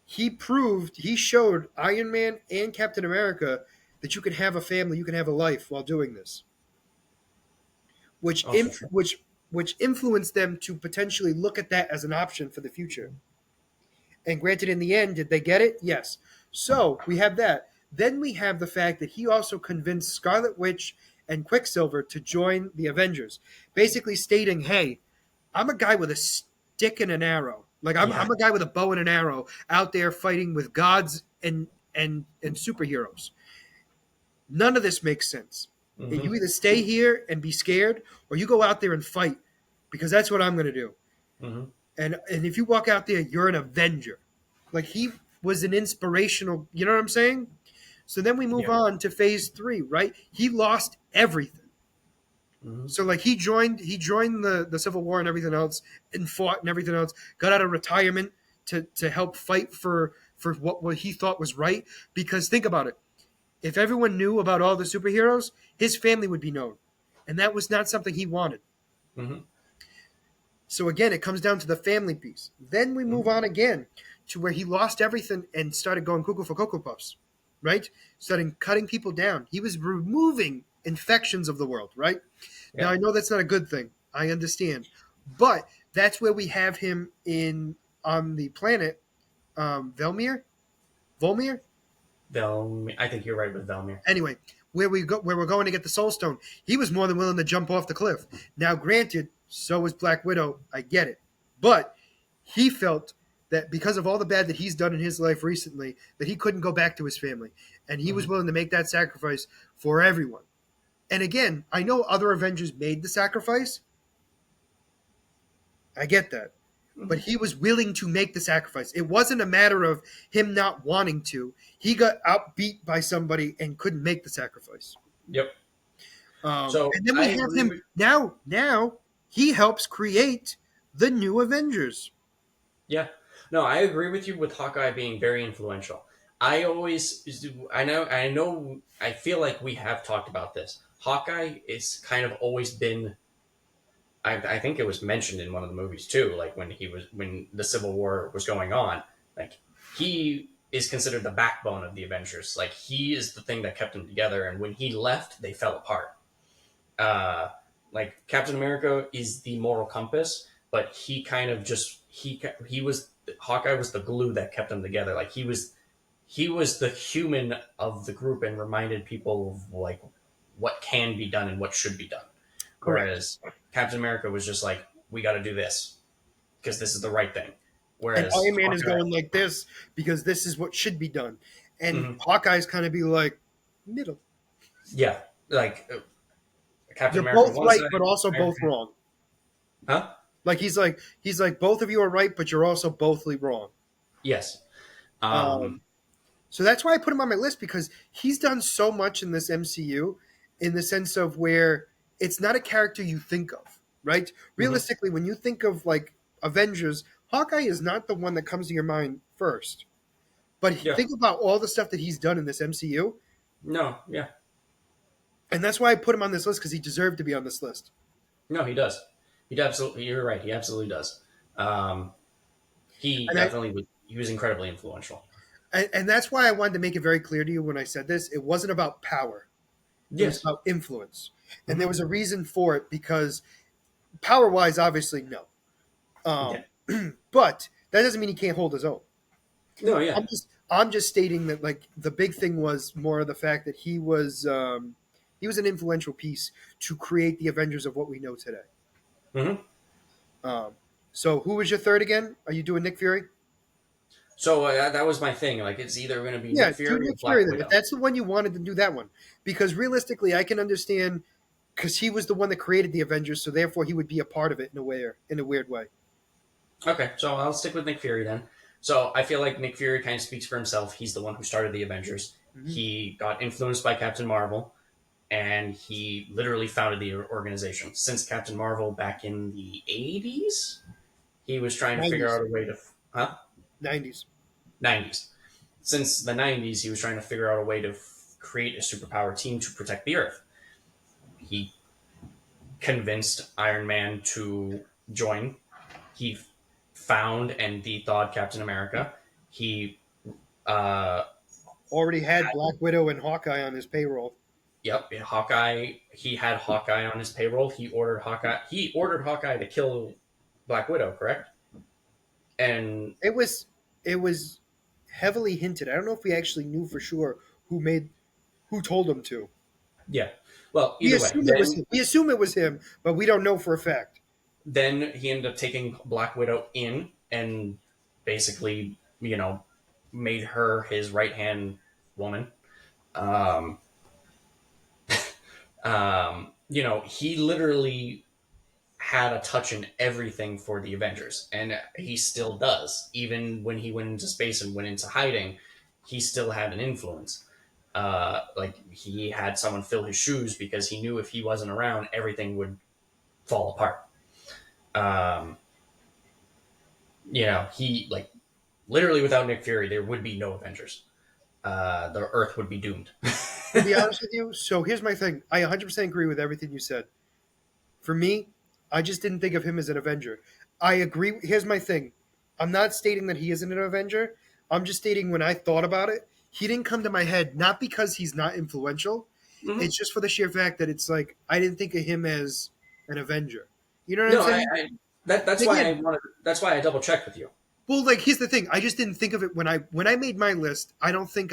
He showed Iron Man and Captain America that you can have a family, you can have a life while doing this, which Oh, for inf- sure. which influenced them to potentially look at that as an option for the future. And granted, in the end, did they get it? Yes. So we have that. Then we have the fact that he also convinced Scarlet Witch and Quicksilver to join the Avengers, basically stating, "Hey, I'm a guy with a stick and an arrow. Like Yeah. I'm a guy with a bow and an arrow out there fighting with gods and superheroes. None of this makes sense. And Hmm. you either stay here and be scared, or you go out there and fight, because that's what I'm going to do. Hmm. And if you walk out there, you're an Avenger." Like he was an inspirational. You know what I'm saying? So then we move Yeah. on to phase three, right? He lost everything. Hmm. So like he joined the Civil War and everything else and fought and everything else, got out of retirement to help fight for what he thought was right. Because think about it. If everyone knew about all the superheroes, his family would be known. And that was not something he wanted. Hmm. So again, it comes down to the family piece. Then we move Hmm. on again to where he lost everything and started going cuckoo for Cocoa Puffs, right? Starting cutting people down. He was removing infections of the world, right? Now Yeah. I know that's not a good thing. I understand, but that's where we have him in on the planet Volmir. I think you're right with Velmir. Anyway, where we're going to get the Soul Stone. He was more than willing to jump off the cliff. Now, granted, so was Black Widow. I get it, but he felt that because of all the bad that he's done in his life recently, that he couldn't go back to his family, and he was Hmm. willing to make that sacrifice for everyone. And again, I know other Avengers made the sacrifice. I get that. But Hmm. he was willing to make the sacrifice. It wasn't a matter of him not wanting to. He got outbeat by somebody and couldn't make the sacrifice. Yep. So And then I we have agree him with. now. Now he helps create the new Avengers. Yeah. No, I agree with you with Hawkeye being very influential. I always, I feel like we have talked about this. Hawkeye is kind of always been. I think it was mentioned in one of the movies too, like when the Civil War was going on. Like he is considered the backbone of the Avengers. Like he is the thing that kept them together, and when he left, they fell apart. uh, like Captain America is the moral compass, but he kind of just he was Hawkeye was the glue that kept them together. Like he was the human of the group and reminded people of like what can be done and what should be done. Correct. Whereas Captain America was just like, we got to do this because this is the right thing. And Whereas Iron Man is Hawkeye, going like this because this is what should be done. And mhm, Hawkeye's kind of be like middle. yeah, like Captain You're America both one right, side, but also Iron both Man, wrong. huh? Like he's like both of you are right, but you're also bothly wrong. Yes. Um, Um, so that's why I put him on my list because he's done so much in this MCU in the sense of where it's not a character you think of, right? mhm. Realistically, when you think of like Avengers, Hawkeye is not the one that comes to your mind first. But Yeah. think about all the stuff that he's done in this MCU, No. Yeah. and that's why I put him on this list because he deserved to be on this list. No, he does. He absolutely. You're right. He absolutely does. Um, he And I definitely was. He was incredibly influential. and that's why I wanted to make it very clear to you when I said this. It wasn't about power; it was Yes. about influence, and there Hmm. was a reason for it because power-wise, obviously, no. Yeah. Um, but that doesn't mean he can't hold his own. No. Yeah. I'm just stating that like the big thing was more of the fact that he was an influential piece to create the Avengers of what we know today. Hmm. Um, so who was your third again? Are you doing Nick Fury? So that was my thing. Like, it's either going to be Yeah, Nick do Fury or Nick Fury Black then. If Widow. that's the one you wanted, to do that one. Because realistically, I can understand because he was the one that created the Avengers, so therefore he would be a part of it in a weird way. Okay, so I'll stick with Nick Fury then. So I feel like Nick Fury kind of speaks for himself. He's the one who started the Avengers. Hmm. He got influenced by Captain Marvel, and he literally founded the organization. Since Captain Marvel back in the 80s, he was trying to figure 90s, out a way to. Huh? 90s. 90s. Since the 90s, he was trying to figure out a way to create a superpower team to protect the Earth. He convinced Iron Man to join. He found and thawed Captain America. He, uh, Already had Black Widow and Hawkeye on his payroll. yep, Hawkeye. He had Hawkeye on his payroll. He ordered Hawkeye. He ordered Hawkeye to kill Black Widow, correct? And It was it was heavily hinted. I don't know if we actually knew for sure who told him to. yeah, well, We either way, assume it was him. We assume it was him, but we don't know for a fact. then he ended up taking Black Widow in and basically, made her his right hand woman. Um, he literally had a touch in everything for the Avengers, and he still does. Even when he went into space and went into hiding, he still had an influence. Like he had someone fill his shoes because he knew if he wasn't around, everything would fall apart. Um, he like literally without Nick Fury, there would be no Avengers. The Earth would be doomed. To be honest with you, so here's my thing. I 100% agree with everything you said. For me, I just didn't think of him as an Avenger. I agree. Here's my thing. I'm not stating that he isn't an Avenger. I'm just stating when I thought about it, he didn't come to my head, not because he's not influential. Mhm. It's just for the sheer fact that it's like I didn't think of him as an Avenger. You know what I'm No, saying? that's why I Again, wanted. That's why I double checked with you. well, like here's the thing. I just didn't think of it when I made my list. I don't think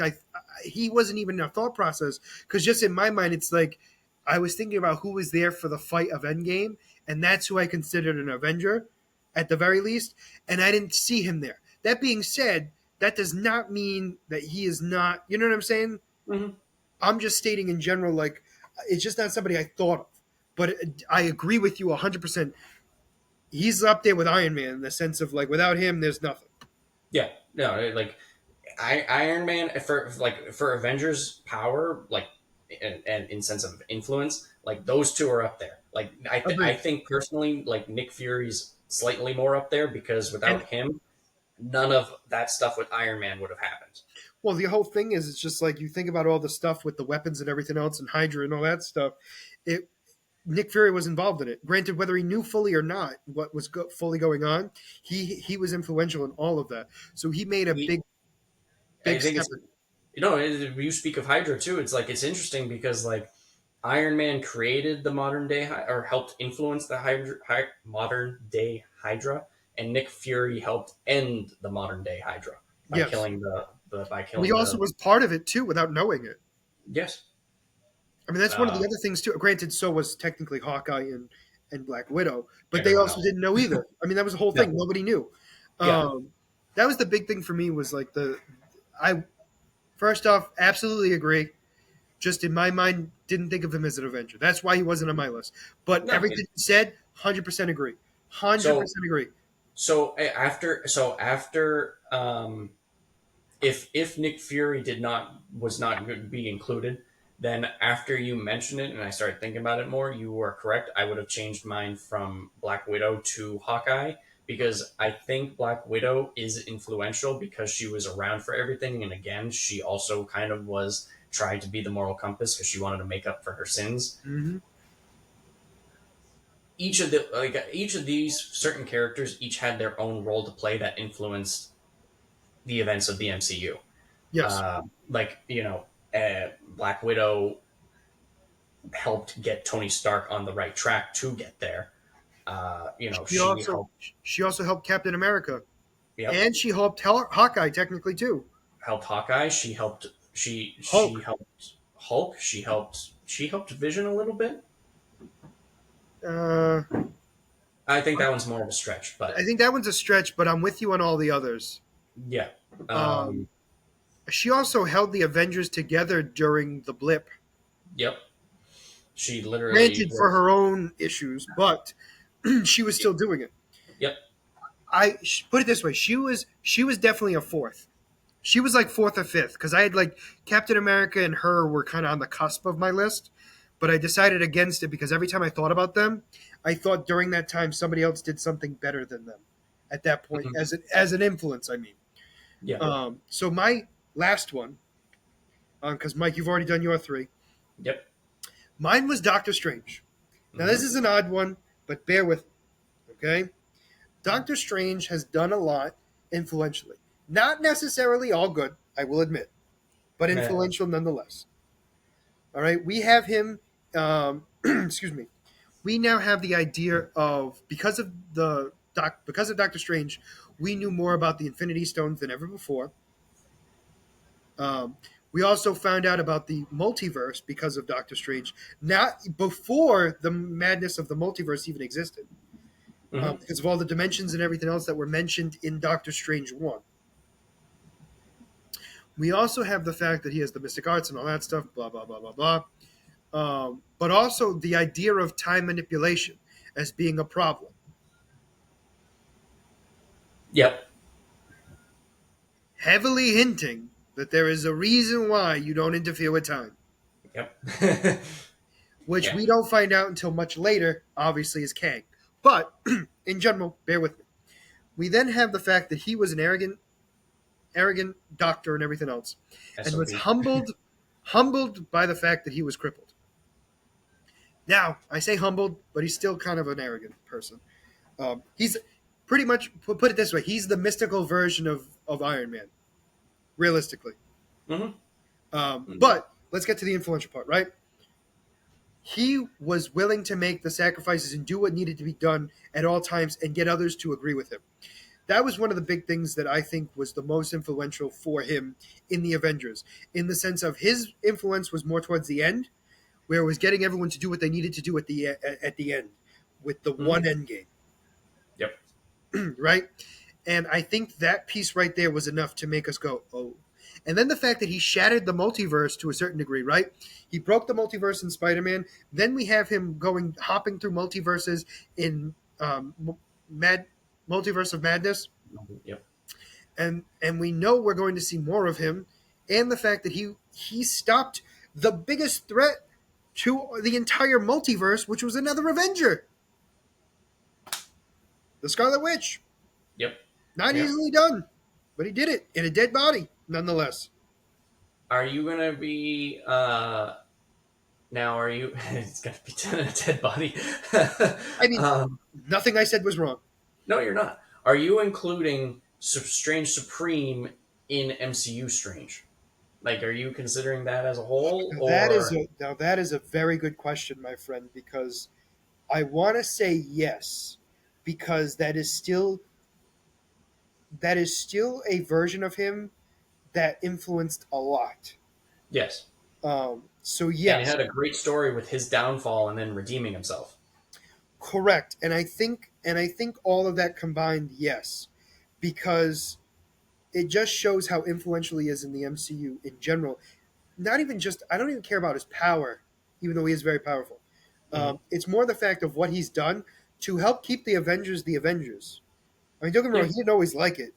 he wasn't even in a thought process because just in my mind, it's like I was thinking about who was there for the fight of Endgame, and that's who I considered an Avenger, at the very least. And I didn't see him there. That being said, that does not mean that he is not. You know what I'm saying? Hmm. I'm just stating in general, like it's just not somebody I thought of. But I agree with you 100%. He's up there with Iron Man in the sense of like without him, there's nothing. Yeah, no, like Iron Man for Avengers power, like and in sense of influence, like those two are up there. Like I Agreed. think personally, like Nick Fury's slightly more up there because And without him, none of that stuff with Iron Man would have happened. well, the whole thing is, it's just like you think about all the stuff with the weapons and everything else, and Hydra and all that stuff. It Nick Fury was involved in it. Granted, whether he knew fully or not what was fully going on, he was influential in all of that. So he made a He, I big think step. it's you speak of Hydra too. It's like it's interesting because like Iron Man created the modern day or helped influence the modern day Hydra, and Nick Fury helped end the modern day Hydra by Yes, killing the by but he killing also the was part of it too without knowing it. yes. I mean, that's one of the Uh, other things too. Granted, so was technically Hawkeye and Black Widow, but they everyone also else. didn't know either. I mean, that was the whole No. thing. Nobody knew. Yeah. That was the big thing for me. Was like I first off absolutely agree. Just in my mind, didn't think of him as an Avenger. That's why he wasn't on my list. But No. everything he said, 100% agree. So 100% agree. So after if Nick Fury did not was not going to be included, then after you mentioned it and I started thinking about it more, you were correct. I would have changed mine from Black Widow to Hawkeye because I think Black Widow is influential because she was around for everything, and again, she also kind of was tried to be the moral compass because she wanted to make up for her sins. Hmm. Each of these certain characters each had their own role to play that influenced the events of the MCU. Yes. Like Black Widow helped get Tony Stark on the right track to get there. She She also helped. she also helped Captain America, Yep, and she helped Hawkeye technically too. helped Hawkeye. She helped. She Hulk. helped Hulk. She helped Vision a little bit. Uh, I think that one's more of a stretch, I but think that one's a stretch, but I'm with you on all the others. yeah. Um, Um, she also held the Avengers together during the blip. yep. She literally Granted, for was. her own issues, but she was still doing it. Yep. Put it this way: she was definitely a fourth. She was like fourth or fifth because I had like Captain America and her were kind of on the cusp of my list, but I decided against it because every time I thought about them, I thought during that time somebody else did something better than them at that point Mhm. as an influence. I mean, Yeah. so my last one, because Mike, you've already done your three. Yep. Mine was Doctor Strange. Now this Hmm. is an odd one, but bear with me, okay? Doctor Strange has done a lot influentially. Not necessarily all good, I will admit, but influential nonetheless. All right, we have him. Excuse me. We now have the idea of because of Doctor Strange, we knew more about the Infinity Stones than ever before. Um, we also found out about the multiverse because of Doctor Strange, not before the madness of the multiverse even existed, Hmm. because of all the dimensions and everything else that were mentioned in Doctor Strange 1. We also have the fact that he has the mystic arts and all that stuff, blah, blah, blah, blah, blah. But also the idea of time manipulation as being a problem, Yep. heavily hinting that there is a reason why you don't interfere with time, Yep. which Yeah. we don't find out until much later, obviously, as Kang. But in general, bear with me. We then have the fact that he was an arrogant doctor and everything else, and was SOP. humbled by the fact that he was crippled. Now, I say humbled, but he's still kind of an arrogant person. He's pretty much put it this way: he's the mystical version of Iron Man, realistically. Hmm. But let's get to the influential part, right? He was willing to make the sacrifices and do what needed to be done at all times and get others to agree with him. That was one of the big things that I think was the most influential for him in the Avengers, in the sense of his influence was more towards the end, where it was getting everyone to do what they needed to do at the end with the Hmm. one end game, Yep. right? And I think that piece right there was enough to make us go, oh. And then the fact that he shattered the multiverse to a certain degree, right? He broke the multiverse in Spider-Man. Then we have him hopping through multiverses in Mad Multiverse of Madness, Yep. and we know we're going to see more of him. And the fact that he stopped the biggest threat to the entire multiverse, which was another Avenger, the Scarlet Witch. Yep. Not Yep. easily done, but he did it in a dead body, nonetheless. Are you gonna be now? Are you? It's gonna be a dead body. I mean, um, nothing I said was wrong. no, you're not. Are you including Strange Supreme in MCU Strange? Like, are you considering that as a whole, or Now that is a very good question, my friend, because I want to say yes, because that is still a version of him that influenced a lot. yes? So And it yes, had a great story with his downfall and then redeeming himself. correct. And I think all of that combined, yes, because it just shows how influential he is in the MCU in general. Not even just I don't even care about his power, even though he is very powerful. Hmm. It's more the fact of what he's done to help keep the Avengers the Avengers. I mean, don't get me wrong, Yeah. he didn't always like it,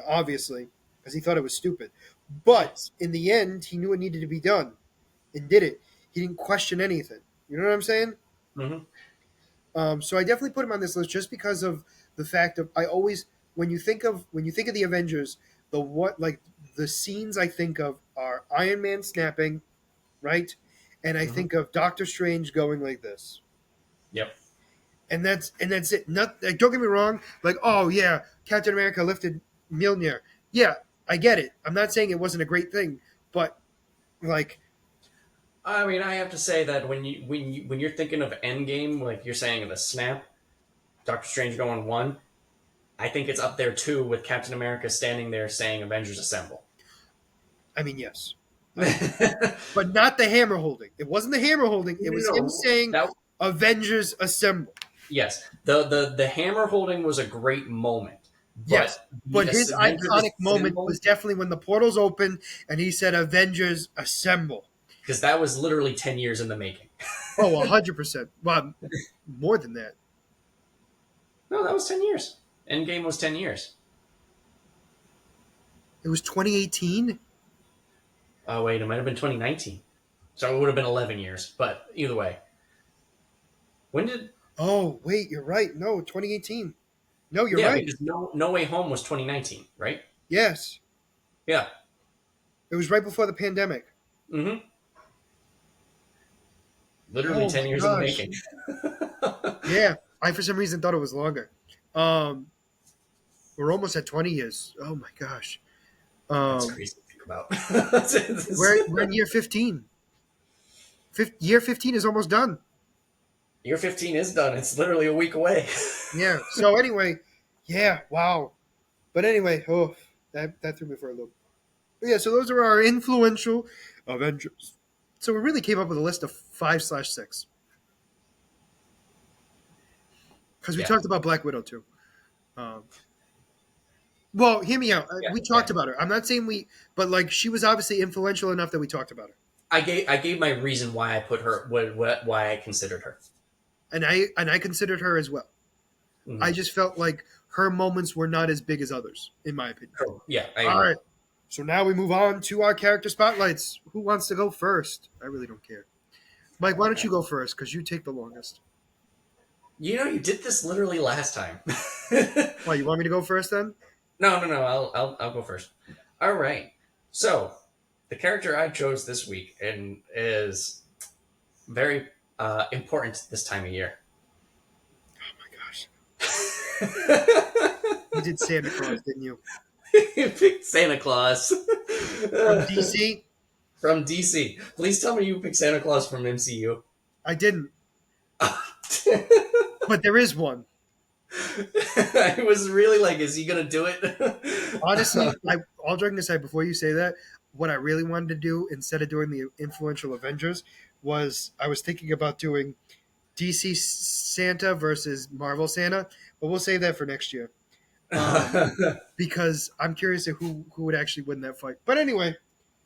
obviously, because he thought it was stupid. But Yes. in the end, he knew it needed to be done and did it. He didn't question anything. You know what I'm saying? Hmm. So I definitely put him on this list just because of the fact of I always when you think of the Avengers, the scenes I think of are Iron Man snapping, right? And I Hmm. think of Doctor Strange going like this. Yep. And that's it. Not like, don't get me wrong, like, oh yeah, Captain America lifted Mjolnir. Yeah, I get it. I'm not saying it wasn't a great thing, but like I mean, I have to say that when you're thinking of Endgame, like you're saying the snap, Doctor Strange going one, I think it's up there too with Captain America standing there saying "Avengers Assemble." I mean, yes. no, But not the hammer holding. It wasn't the hammer holding. It was him no, saying that Avengers Assemble. yes, the hammer holding was a great moment, Yes. but the But his Avengers iconic moment Assemble, was definitely when the portals opened and he said Avengers Assemble. because that was literally 10 years in the making. Oh, 100%. Well, more than that. No, that was 10 years. Endgame was 10 years. It was 2018. Oh wait, it might have been 2019, so it would have been 11 years. But either way, when did Oh, wait, you're right. No, 2018. No, you're yeah? right. Because No Way Home was 2019, right? Yes. Yeah. It was right before the pandemic. Mm-hmm. Literally Oh 10 my years in the gosh. making. Yeah. I, for some reason, thought it was longer. Um, we're almost at 20 years. Oh my gosh. That's Um, crazy to think about. we're in year 15. Year 15 is almost done. Year 15 is done. It's literally a week away. Yeah. So anyway, yeah, wow. But anyway, oh, that threw me for a loop. But yeah, so those are our influential Avengers. So we really came up with a list of 5/6 because we Yeah. talked about Black Widow too. Um, well, hear me out. Yeah. We Yeah. talked about her. I'm not saying we, but like she was obviously influential enough that we talked about her, I gave my reason why I put her why I considered her. and I considered her as well. I Mhm. just felt like her moments were not as big as others, in my opinion. Cool. Yeah, I All agree. right. So now we move on to our character spotlights. Who wants to go first? I really don't care. Mike, why don't you go first? Because you take the longest. You did this literally last time. Why, you want me to go first then? No. I'll go first. All right. So the character I chose this week and is very important this time of year. Oh my gosh. You did Santa Claus, didn't you? You picked Santa Claus From DC? from DC. Please tell me you picked Santa Claus from MCU. I didn't, but there is one. I was really like, is he gonna do it? Honestly, all joking aside, before you say that, what I really wanted to do instead of doing the influential Avengers was I was thinking about doing DC Santa versus Marvel Santa, but we'll save that for next year. Um, because I'm curious of who would actually win that fight. But anyway,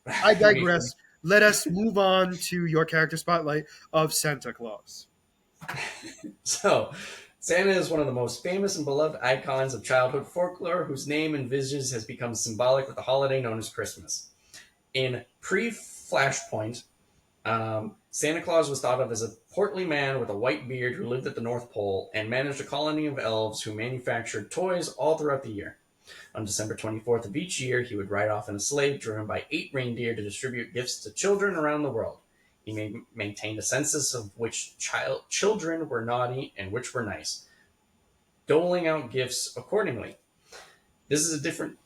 I That'd be funny. digress. Let us move on to your character spotlight of Santa Claus. So, Santa is one of the most famous and beloved icons of childhood folklore, whose name and visage has become symbolic with the holiday known as Christmas. In pre-Flashpoint, Santa Claus was thought of as a portly man with a white beard who lived at the North Pole and managed a colony of elves who manufactured toys all throughout the year. On December 24th of each year, he would ride off in a sleigh driven by 8 reindeer to distribute gifts to children around the world. He maintained a census of which children were naughty and which were nice, doling out gifts accordingly. This is a different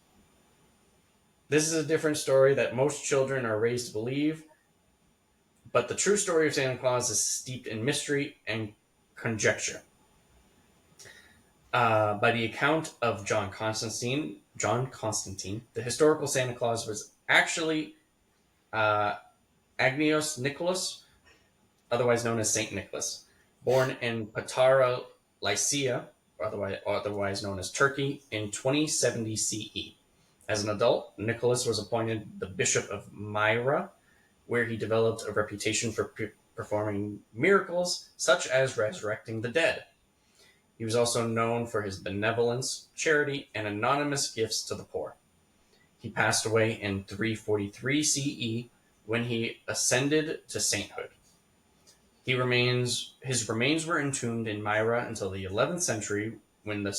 this is a different story that most children are raised to believe, but the true story of Santa Claus is steeped in mystery and conjecture. By the account of John Constantine, the historical Santa Claus was actually uh, Agnios Nicholas, otherwise known as Saint Nicholas, born in Patara, Lycia, otherwise known as Turkey, in 2070 CE. As an adult, Nicholas was appointed the Bishop of Myra, where he developed a reputation for performing miracles such as resurrecting the dead. He was also known for his benevolence, charity, and anonymous gifts to the poor. He passed away in 343 CE when he ascended to sainthood. His remains were entombed in Myra until the 11th century when the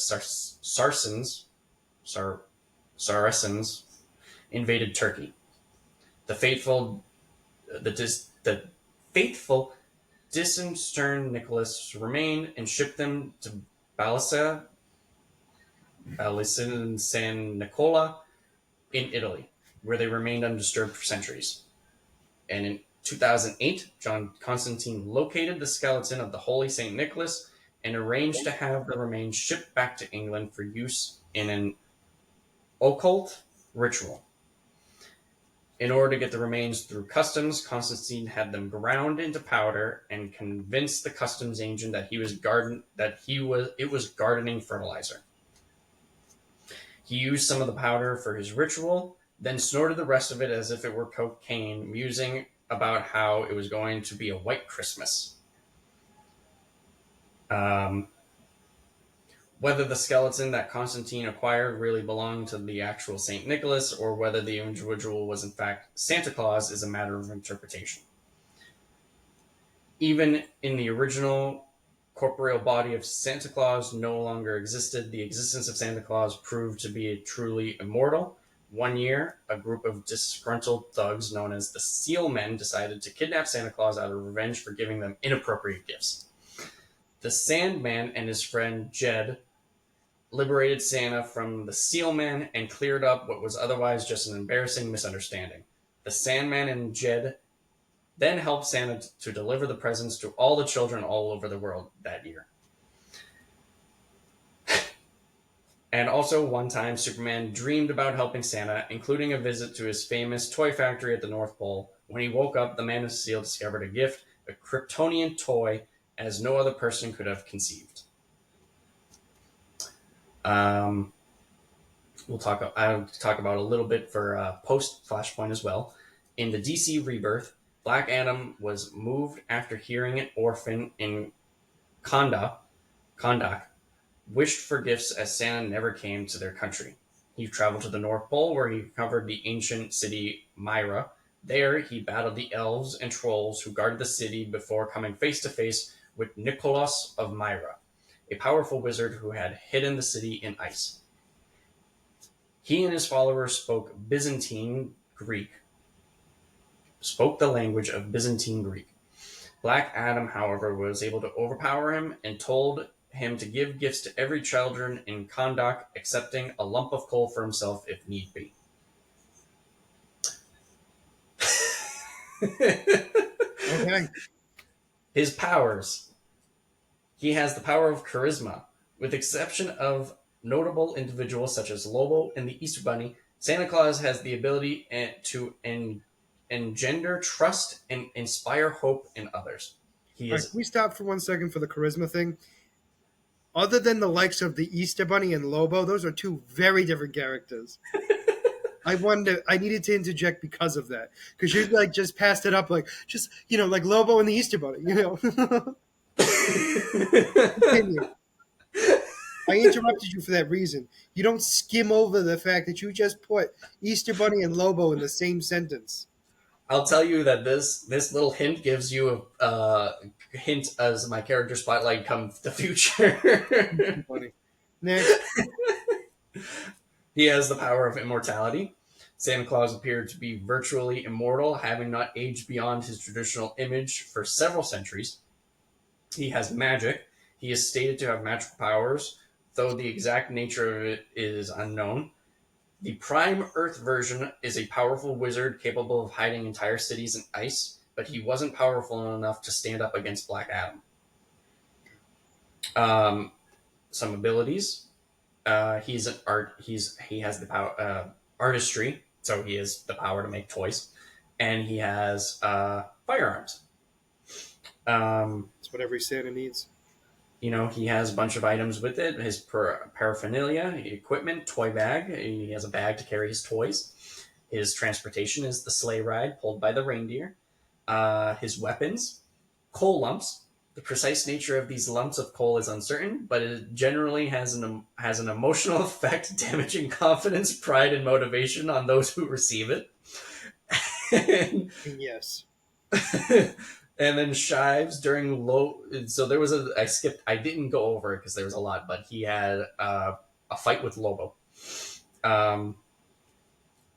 Saracens invaded Turkey. The faithful, the faithful disinterred Nicholas remained and shipped them to Balisa, Balisin San Nicola in Italy, where they remained undisturbed for centuries. And in 2008, John Constantine located the skeleton of the Holy Saint Nicholas and arranged to have the remains shipped back to England for use in an occult ritual. In order to get the remains through customs, Constantine had them ground into powder and convinced the customs agent that it was gardening fertilizer. He used some of the powder for his ritual, then snorted the rest of it as if it were cocaine, musing about how it was going to be a white Christmas. Whether the skeleton that Constantine acquired really belonged to the actual St. Nicholas or whether the individual was in fact Santa Claus is a matter of interpretation. Even in the original corporeal body of Santa Claus no longer existed, the existence of Santa Claus proved to be truly immortal. One year, a group of disgruntled thugs known as the Seal Men decided to kidnap Santa Claus out of revenge for giving them inappropriate gifts. The Sandman and his friend Jed liberated Santa from the Seal Men and cleared up what was otherwise just an embarrassing misunderstanding. The Sandman and Jed then helped Santa to deliver the presents to all the children all over the world that year. And also, one time, Superman dreamed about helping Santa, including a visit to his famous toy factory at the North Pole. When he woke up, the Man of Steel discovered a gift, a Kryptonian toy, as no other person could have conceived. I'll talk about a little bit for post Flashpoint as well. In the DC Rebirth, Black Adam was moved after hearing an orphan in Kahndaq wished for gifts as Santa never came to their country. He traveled to the North Pole where he covered the ancient city Myra. There, he battled the elves and trolls who guarded the city before coming face to face with Nicholas of Myra, a powerful wizard who had hidden the city in ice. He and his followers spoke the language of Byzantine Greek. Black Adam, however, was able to overpower him and told him to give gifts to every children in Kahndaq, accepting a lump of coal for himself if need be. Okay. His powers. He has the power of charisma. With the exception of notable individuals such as Lobo and the Easter Bunny, Santa Claus has the ability to engender trust and inspire hope in others. All right, can we stop for 1 second for the charisma thing? Other than the likes of the Easter Bunny and Lobo, those are two very different characters. I needed to interject because of that. Because you like just passed it up like like Lobo and the Easter Bunny, Continue. I interrupted you for that reason. You don't skim over the fact that you just put Easter Bunny and Lobo in the same sentence. I'll tell you that this little hint gives you a hint as my character spotlight comes the future. Funny. Next. He has the power of immortality. Santa Claus appeared to be virtually immortal, having not aged beyond his traditional image for several centuries. He has magic. He is stated to have magical powers, though the exact nature of it is unknown. The Prime Earth version is a powerful wizard capable of hiding entire cities in ice, but he wasn't powerful enough to stand up against Black Adam. Some abilities. He has the power artistry, so he has the power to make toys, and he has firearms. That's what every Santa needs. He has a bunch of items with it. His paraphernalia, equipment, toy bag. He has a bag to carry his toys. His transportation is the sleigh ride pulled by the reindeer. His weapons, coal lumps, The precise nature of these lumps of coal is uncertain, but it generally has an emotional effect, damaging confidence, pride, and motivation on those who receive it. and, Yes. and then Shives during low. So there was a. I skipped. I didn't go over it because there was a lot, but he had a fight with Lobo. Um,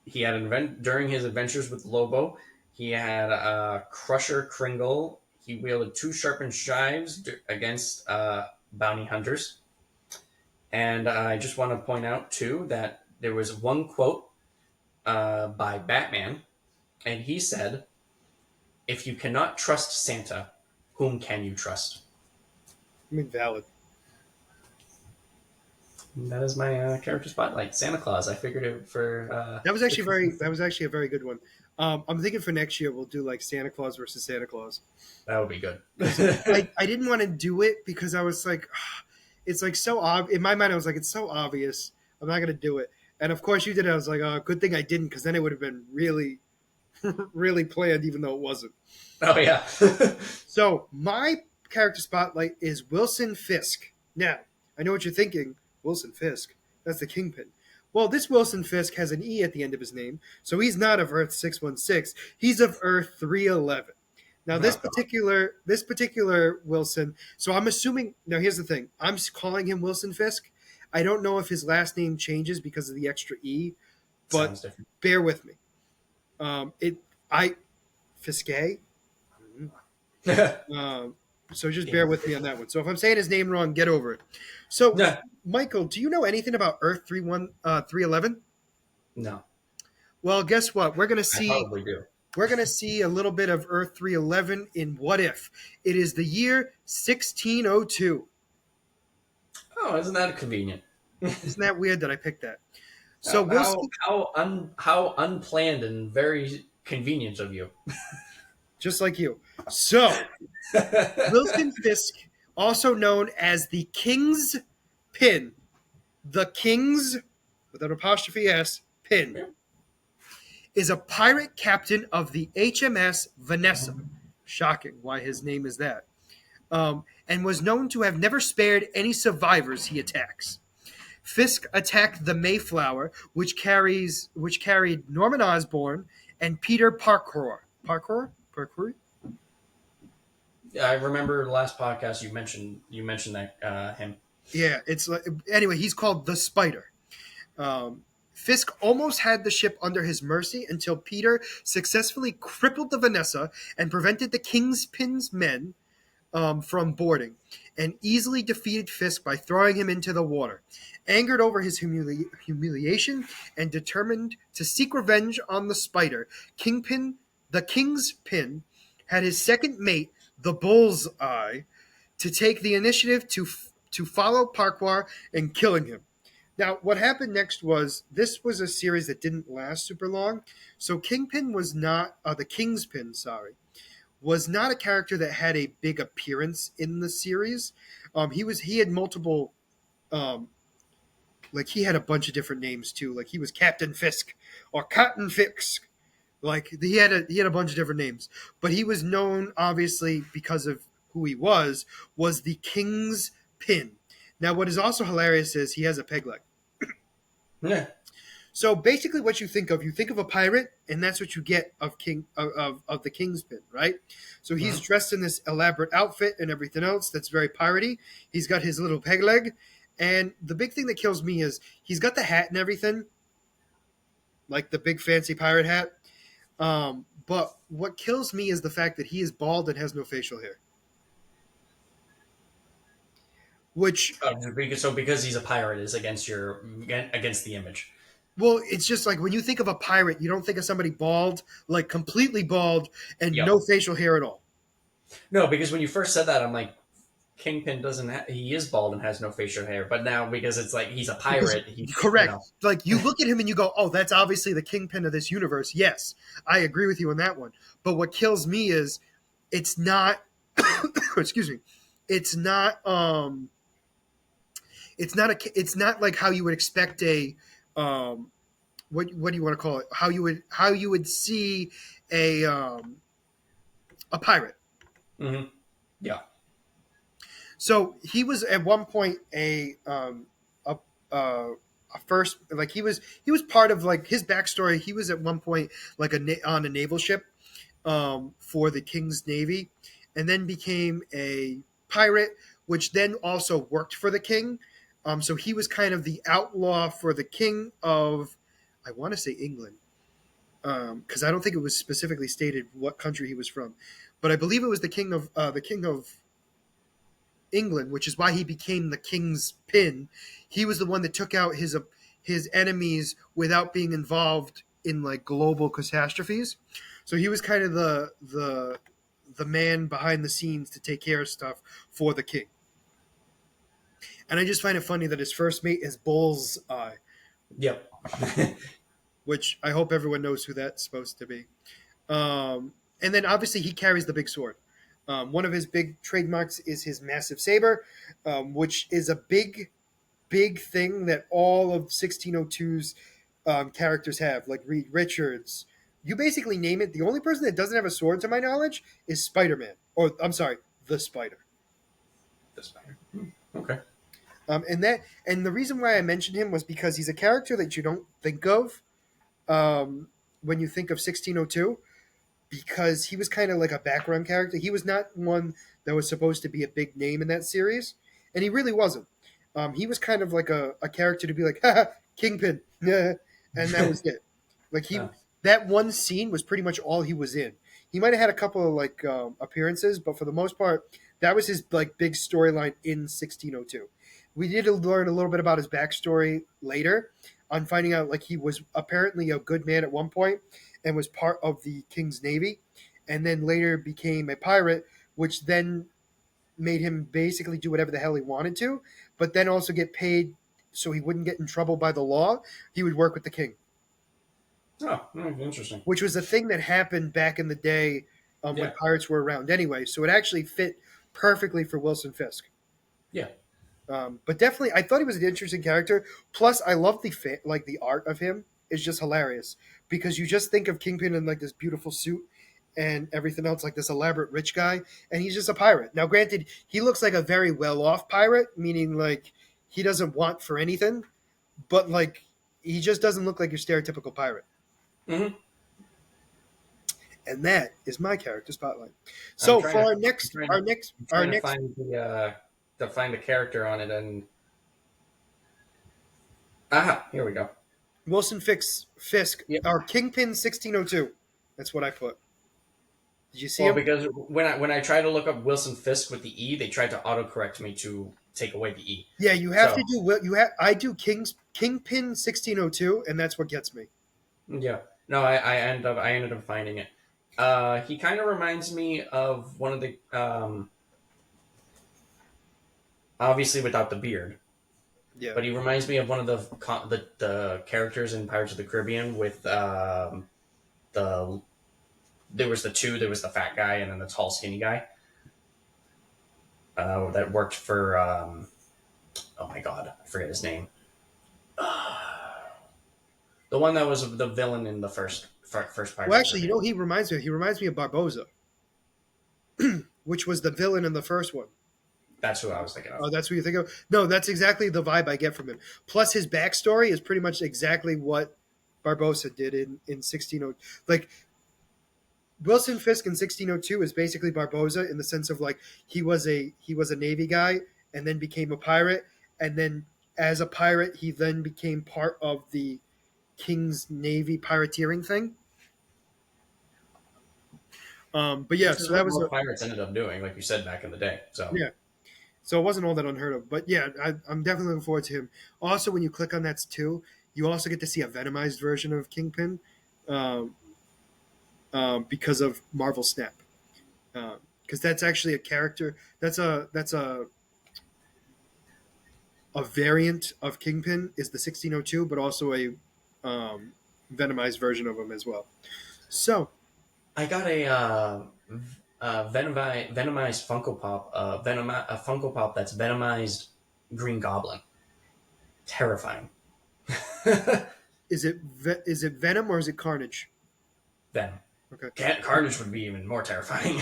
he had an event during his adventures with Lobo. He had Crusher Kringle. He wielded two sharpened shives against bounty hunters. And I just want to point out too that there was one quote by Batman, and he said, "If you cannot trust Santa, whom can you trust?" I mean, valid. And that is my character spotlight, Santa Claus. I figured it for. That was actually very. That was actually a very good one. I'm thinking for next year we'll do like Santa Claus versus Santa Claus. That would be good. I didn't want to do it because I was like, it's like so obvious. In my mind, I was like, it's so obvious. I'm not gonna do it. And of course, you did it. I was like, oh, good thing I didn't, because then it would have been really, really planned, even though it wasn't. Oh yeah. So my character spotlight is Wilson Fisk. Now, I know what you're thinking. Wilson Fisk. That's the Kingpin. Well, this Wilson Fisk has an E at the end of his name, so he's not of Earth 616. He's of Earth 311. Now, this particular Wilson. So I'm assuming. Now, here's the thing. I'm calling him Wilson Fisk. I don't know if his last name changes because of the extra E, but Sounds different. bear with me. It I Fiske. So just bear with me on that one. So if I'm saying his name wrong, get over it. So, Yeah. Michael, do you know anything about Earth 311? No, Well, guess what? We're gonna I see. probably do. We're gonna see a little bit of Earth 311 in What If. It is the year 1602. Oh, isn't that convenient? Isn't that weird that I picked that? So How unplanned and very convenient of you. just like you. So Wilson Fisk, also known as the King's Pin, the King's with an apostrophe S Pin, is a pirate captain of the HMS Vanessa. Shocking why his name is that. And was known to have never spared any survivors he attacks. Fisk attacked the Mayflower, which carried Norman Osborn and Peter Parkour. Parkour? Yeah, I remember the last podcast you mentioned that him. Yeah, it's like anyway. He's called the Spider. Fisk almost had the ship under his mercy until Peter successfully crippled the Vanessa and prevented the Kingpin's men from boarding, and easily defeated Fisk by throwing him into the water. Angered over his humiliation and determined to seek revenge on the Spider, the Kingpin, had his second mate, the Bullseye, to take the initiative to follow Parkour and killing him. Now, what happened next was this was a series that didn't last super long. So Kingpin was not the Kingspin, sorry, was not a character that had a big appearance in the series. He had multiple, like he had a bunch of different names too. Like he was Captain Fisk or Cotton Fisk. Like he had a bunch of different names, but he was known obviously because of who he was the King's Pin. Now, what is also hilarious is he has a peg leg. Yeah. So basically, what you think of a pirate, and that's what you get of the Kingspin, right? So he's dressed in this elaborate outfit and everything else that's very piratey. He's got his little peg leg, and the big thing that kills me is he's got the hat and everything, like the big fancy pirate hat. But what kills me is the fact that he is bald and has no facial hair. Which Because he's a pirate is against the image. Well, it's just like when you think of a pirate, you don't think of somebody bald, like completely bald and Yep. no facial hair at all. No, because when you first said that, I'm like, Kingpin he is bald and has no facial hair. But now because it's like he's a pirate, Correct. You know. Like you look at him and you go, "Oh, that's obviously the Kingpin of this universe." Yes, I agree with you on that one. But what kills me is it's not excuse me. It's not it's not like how you would expect a what do you want to call it? How you would see a pirate. Mm-hmm. Yeah. So he was at one point a, a first, like he was part of, like, his backstory. He was at one point like on a naval ship for the King's Navy, and then became a pirate, which then also worked for the king. So he was kind of the outlaw for the king of, I want to say England, because I don't think it was specifically stated what country he was from, but I believe it was the king of England, which is why he became the king's pin. He was the one that took out his enemies without being involved in like global catastrophes. So he was kind of the man behind the scenes to take care of stuff for the king. And I just find it funny that his first mate is Bullseye, Yep. which I hope everyone knows who that's supposed to be. And then obviously he carries the big sword. One of his big trademarks is his massive saber, which is a big thing that all of 1602's characters have, like Reed Richards. You basically name it. The only person that doesn't have a sword, to my knowledge, is Spider-Man. Or, I'm sorry, the Spider. This matter. Okay. And the reason why I mentioned him was because he's a character that you don't think of when you think of 1602, because he was kind of like a background character. He was not one that was supposed to be a big name in that series, and he really wasn't. He was kind of like a character to be like, haha, Kingpin, and that was it. Like Oh, that one scene was pretty much all he was in. He might have had a couple of like appearances, but for the most part, that was his like big storyline in 1602. We did learn a little bit about his backstory later, on finding out like he was apparently a good man at one point and was part of the King's Navy, and then later became a pirate, which then made him basically do whatever the hell he wanted to, but then also get paid so he wouldn't get in trouble by the law. He would work with the king, interesting. which was a thing that happened back in the day when Yeah. pirates were around anyway. So it actually fit perfectly for Wilson Fisk. Yeah. But definitely, I thought he was an interesting character. Plus, I love like the art of him is just hilarious, because you just think of Kingpin in like this beautiful suit and everything else, like this elaborate rich guy, and he's just a pirate. Now, granted, he looks like a very well-off pirate, meaning like he doesn't want for anything, but like he just doesn't look like your stereotypical pirate. Hmm. And that is my character spotlight. I'm So trying for to. our I'm next, trying our to. next, I'm our trying to next, find to find a character on it, and aha, here we go. Wilson Fisk, Yep. our Kingpin 1602. That's what I put. Did you see Well, him? because when I try to look up Wilson Fisk with the E, they tried to autocorrect me to take away the E. Yeah, you have to So do. You have. I do Kingpin 1602, and that's what gets me. yeah, no, I ended up finding it. He kind of reminds me of one of the obviously without the beard, Yeah. but he reminds me of one of the characters in Pirates of the Caribbean with the there was the two, there was the fat guy and then the tall skinny guy that worked for oh my god, I forget his name. The one that was the villain in the first Pirates Well, of the actually, Caribbean. he reminds me. He reminds me of Barboza, which was the villain in the first one. That's who I was thinking of. Oh, that's what you think of? No, that's exactly the vibe I get from him. Plus, his backstory is pretty much exactly what Barbosa did in 1602. Like Wilson Fisk in 1602 is basically Barboza in the sense of like he was a Navy guy and then became a pirate, and then as a pirate he then became part of the King's Navy pirateering thing. But yeah, Which is so what that was most pirates ended up doing, like you said back in the day. So yeah. So it wasn't all that unheard of. But yeah, I'm definitely looking forward to him. Also, when you click on that too, you also get to see a Venomized version of Kingpin, um, because of Marvel Snap. Because that's actually a character. That's a variant of Kingpin is the 1602, but also a Venomized version of him as well. So I got venomized Funko Pop, a Funko Pop that's venomized Green Goblin. Terrifying. is it Venom or is it Carnage? Venom. Okay. Carnage would be even more terrifying.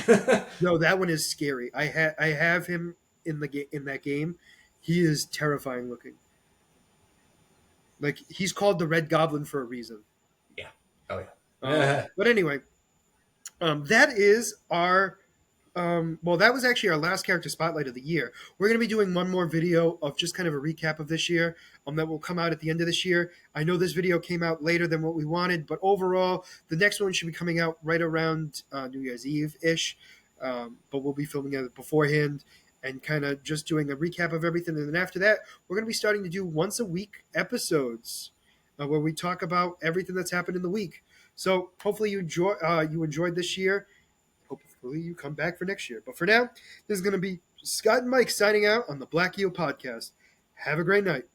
No, that one is scary. I have him. in that game, he is terrifying looking. Like he's called the Red Goblin for a reason. Yeah. Oh yeah. But anyway, that is our well, that was actually our last character spotlight of the year. We're going to be doing one more video of just kind of a recap of this year that will come out at the end of this year. I know this video came out later than what we wanted, but overall, the next one should be coming out right around New Year's Eve ish. But we'll be filming it beforehand and kind of just doing a recap of everything. And then after that, we're going to be starting to do once a week episodes where we talk about everything that's happened in the week. So hopefully you enjoyed this year. Hopefully you come back for next year. But for now, this is going to be Scott and Mike signing out on the Black Eel Podcast. Have a great night.